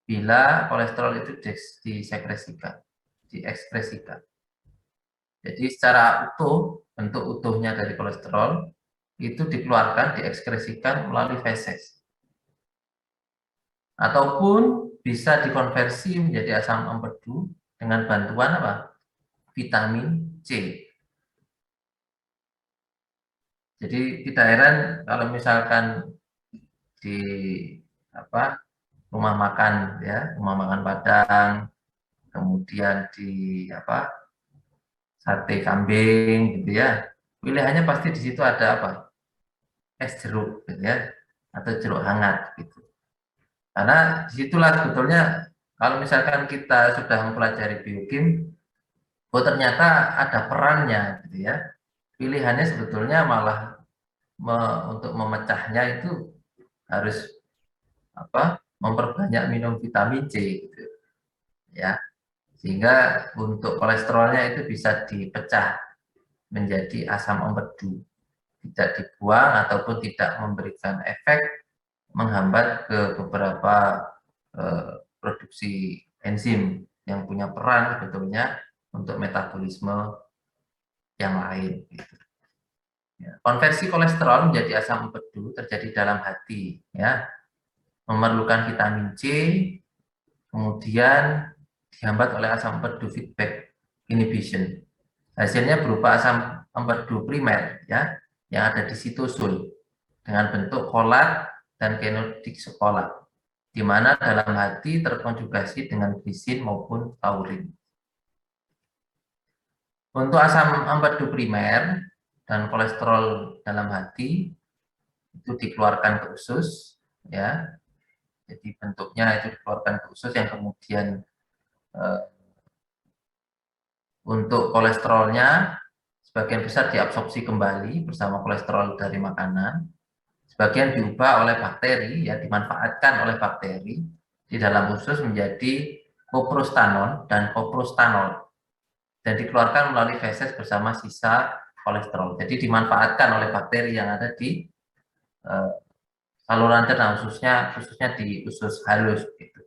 bila kolesterol itu diekspresikan. Jadi secara utuh, bentuk utuhnya dari kolesterol itu dikeluarkan, diekspresikan melalui feses. Ataupun bisa dikonversi menjadi asam empedu dengan bantuan apa? Vitamin C. Jadi tidak heran kalau misalkan di rumah makan ya, rumah makan Padang, kemudian di sate kambing gitu ya. Pilihannya pasti di situ ada apa? Es jeruk gitu ya, atau jeruk hangat gitu. Karena disitulah sebetulnya kalau misalkan kita sudah mempelajari biokim, oh ternyata ada perannya gitu ya. Pilihannya sebetulnya malah untuk memecahnya itu harus memperbanyak minum vitamin C gitu ya. Sehingga untuk kolesterolnya itu bisa dipecah menjadi asam empedu, tidak dibuang ataupun tidak memberikan efek menghambat ke beberapa produksi enzim yang punya peran sebetulnya untuk metabolisme yang lain. Gitu. Ya. Konversi kolesterol menjadi asam empedu terjadi dalam hati, ya, memerlukan vitamin C, kemudian dihambat oleh asam empedu feedback inhibition. Hasilnya berupa asam empedu primer, ya, yang ada di sitosul dengan bentuk folat dan ketotiksolat, di mana dalam hati terkonjugasi dengan glisin maupun taurin. Untuk asam empedu primer dan kolesterol dalam hati itu dikeluarkan ke usus, ya. Jadi bentuknya itu dikeluarkan ke usus yang kemudian untuk kolesterolnya sebagian besar diabsorpsi kembali bersama kolesterol dari makanan, sebagian diubah oleh bakteri, ya, dimanfaatkan oleh bakteri di dalam usus menjadi coprostanon dan coprostanol dan dikeluarkan melalui feses bersama sisa kolesterol. Jadi dimanfaatkan oleh bakteri yang ada di saluran cerna, khususnya di usus halus gitu.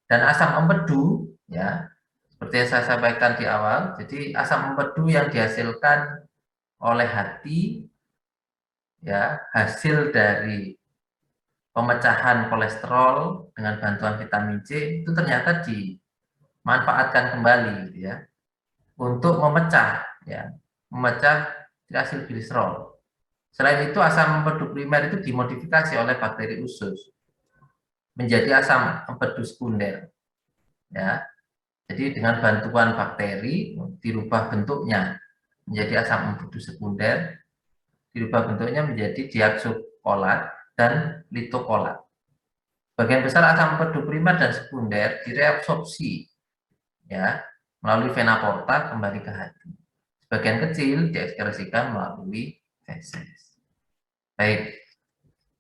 Dan asam empedu, ya, seperti yang saya sampaikan di awal, jadi asam empedu yang dihasilkan oleh hati, ya, hasil dari pemecahan kolesterol dengan bantuan vitamin C itu ternyata dimanfaatkan kembali, gitu ya, untuk memecah, ya, memecah triasilgliserol. Selain itu asam empedu primer itu dimodifikasi oleh bakteri usus menjadi asam empedu sekunder, ya. Jadi dengan bantuan bakteri dirubah bentuknya menjadi asam empedu sekunder, dirubah bentuknya menjadi diaksokolat dan litokolat. Bagian besar asam empedu primer dan sekunder direabsorpsi, ya, melalui vena porta kembali ke hati. Sebagian kecil diekskresikan melalui feses. Baik,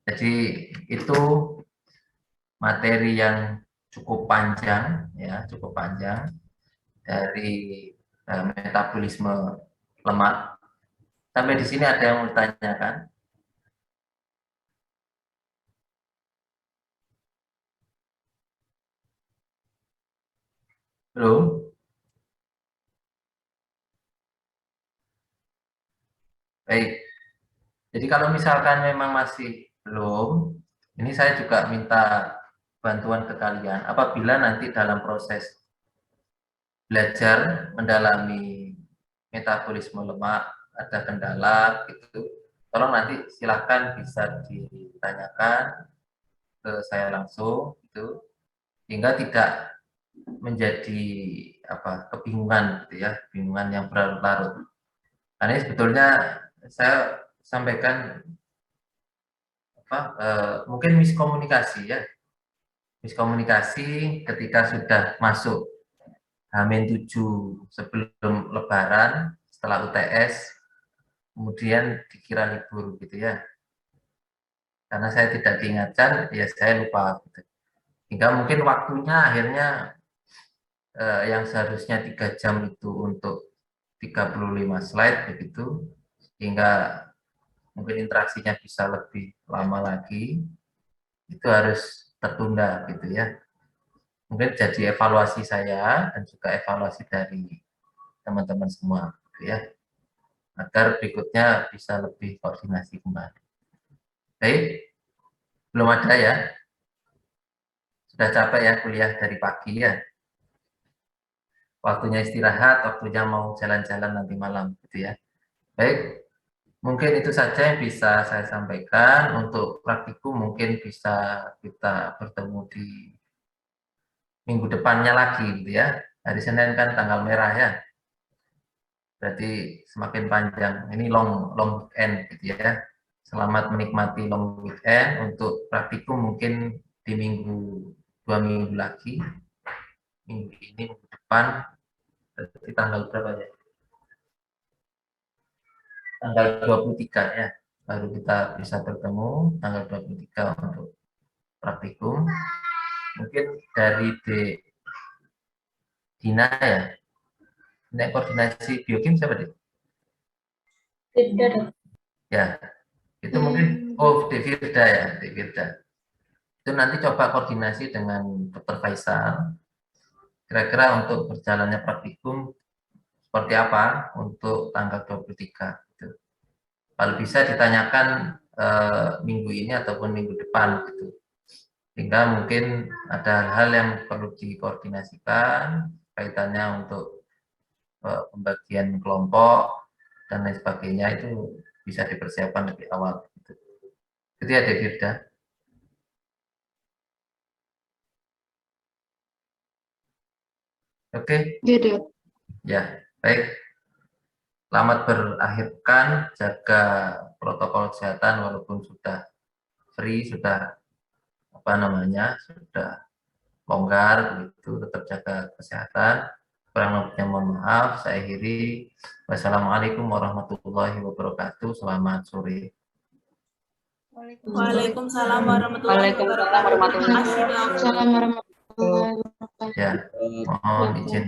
jadi itu materi yang cukup panjang, ya, cukup panjang dari metabolisme lemak. Sampai di sini ada yang mau ditanyakan? Belum? Baik. Jadi kalau misalkan memang masih belum, ini saya juga minta bantuan ke kalian. Apabila nanti dalam proses belajar mendalami metabolisme lemak ada kendala gitu, tolong nanti silahkan bisa ditanyakan ke saya langsung gitu, hingga tidak menjadi kebingungan gitu ya, kebingungan yang berlarut-larut. Karena ini sebetulnya saya sampaikan mungkin miskomunikasi, ya, miskomunikasi ketika sudah masuk H-7 sebelum Lebaran, setelah UTS, kemudian dikira libur gitu ya. Karena saya tidak diingatkan, ya saya lupa. Gitu. Hingga mungkin waktunya akhirnya yang seharusnya 3 jam itu untuk 35 slide begitu, hingga mungkin interaksinya bisa lebih lama lagi, itu harus tertunda gitu ya. Mungkin jadi evaluasi saya dan juga evaluasi dari teman-teman semua gitu ya, agar berikutnya bisa lebih koordinasi kembali. Baik, belum ada ya? Sudah capek ya kuliah dari pagi ya? Waktunya istirahat, waktunya mau jalan-jalan nanti malam gitu ya. Baik, mungkin itu saja yang bisa saya sampaikan. Untuk praktikum mungkin bisa kita bertemu di minggu depannya lagi gitu ya. Hari Senin kan tanggal merah ya. Berarti semakin panjang. Ini long long weekend gitu ya. Selamat menikmati long weekend. Untuk praktikum mungkin di 2 minggu lagi. Minggu ini, minggu depan, berarti tanggal berapa ya? Tanggal 23 ya. Baru kita bisa bertemu tanggal 23 untuk praktikum. Mungkin dari Dina ya. Ini koordinasi biokim siapa deh? Tidak. Ya, itu mungkin, oh Devirda ya, Devirda. Itu nanti coba koordinasi dengan Dr. Faisal, kira-kira untuk berjalannya praktikum seperti apa untuk tanggal 23. Gitu. Kalau bisa ditanyakan minggu ini ataupun minggu depan gitu. Sehingga mungkin ada hal yang perlu dikoordinasikan kaitannya untuk pembagian kelompok dan lain sebagainya itu bisa dipersiapkan lebih awal. Gitu. Itu ya Devirda. Oke, ya baik. Selamat berakhirkan, jaga protokol kesehatan walaupun sudah free, sudah apa namanya, sudah longgar begitu, tetap jaga kesehatan. Kurang lebihnya mohon maaf, saya akhiri. Wassalamualaikum warahmatullahi wabarakatuh. Selamat sore. Waalaikumsalam warahmatullahi wabarakatuh. Waalaikumsalam warahmatullahi wabarakatuh. Ya, mohon izin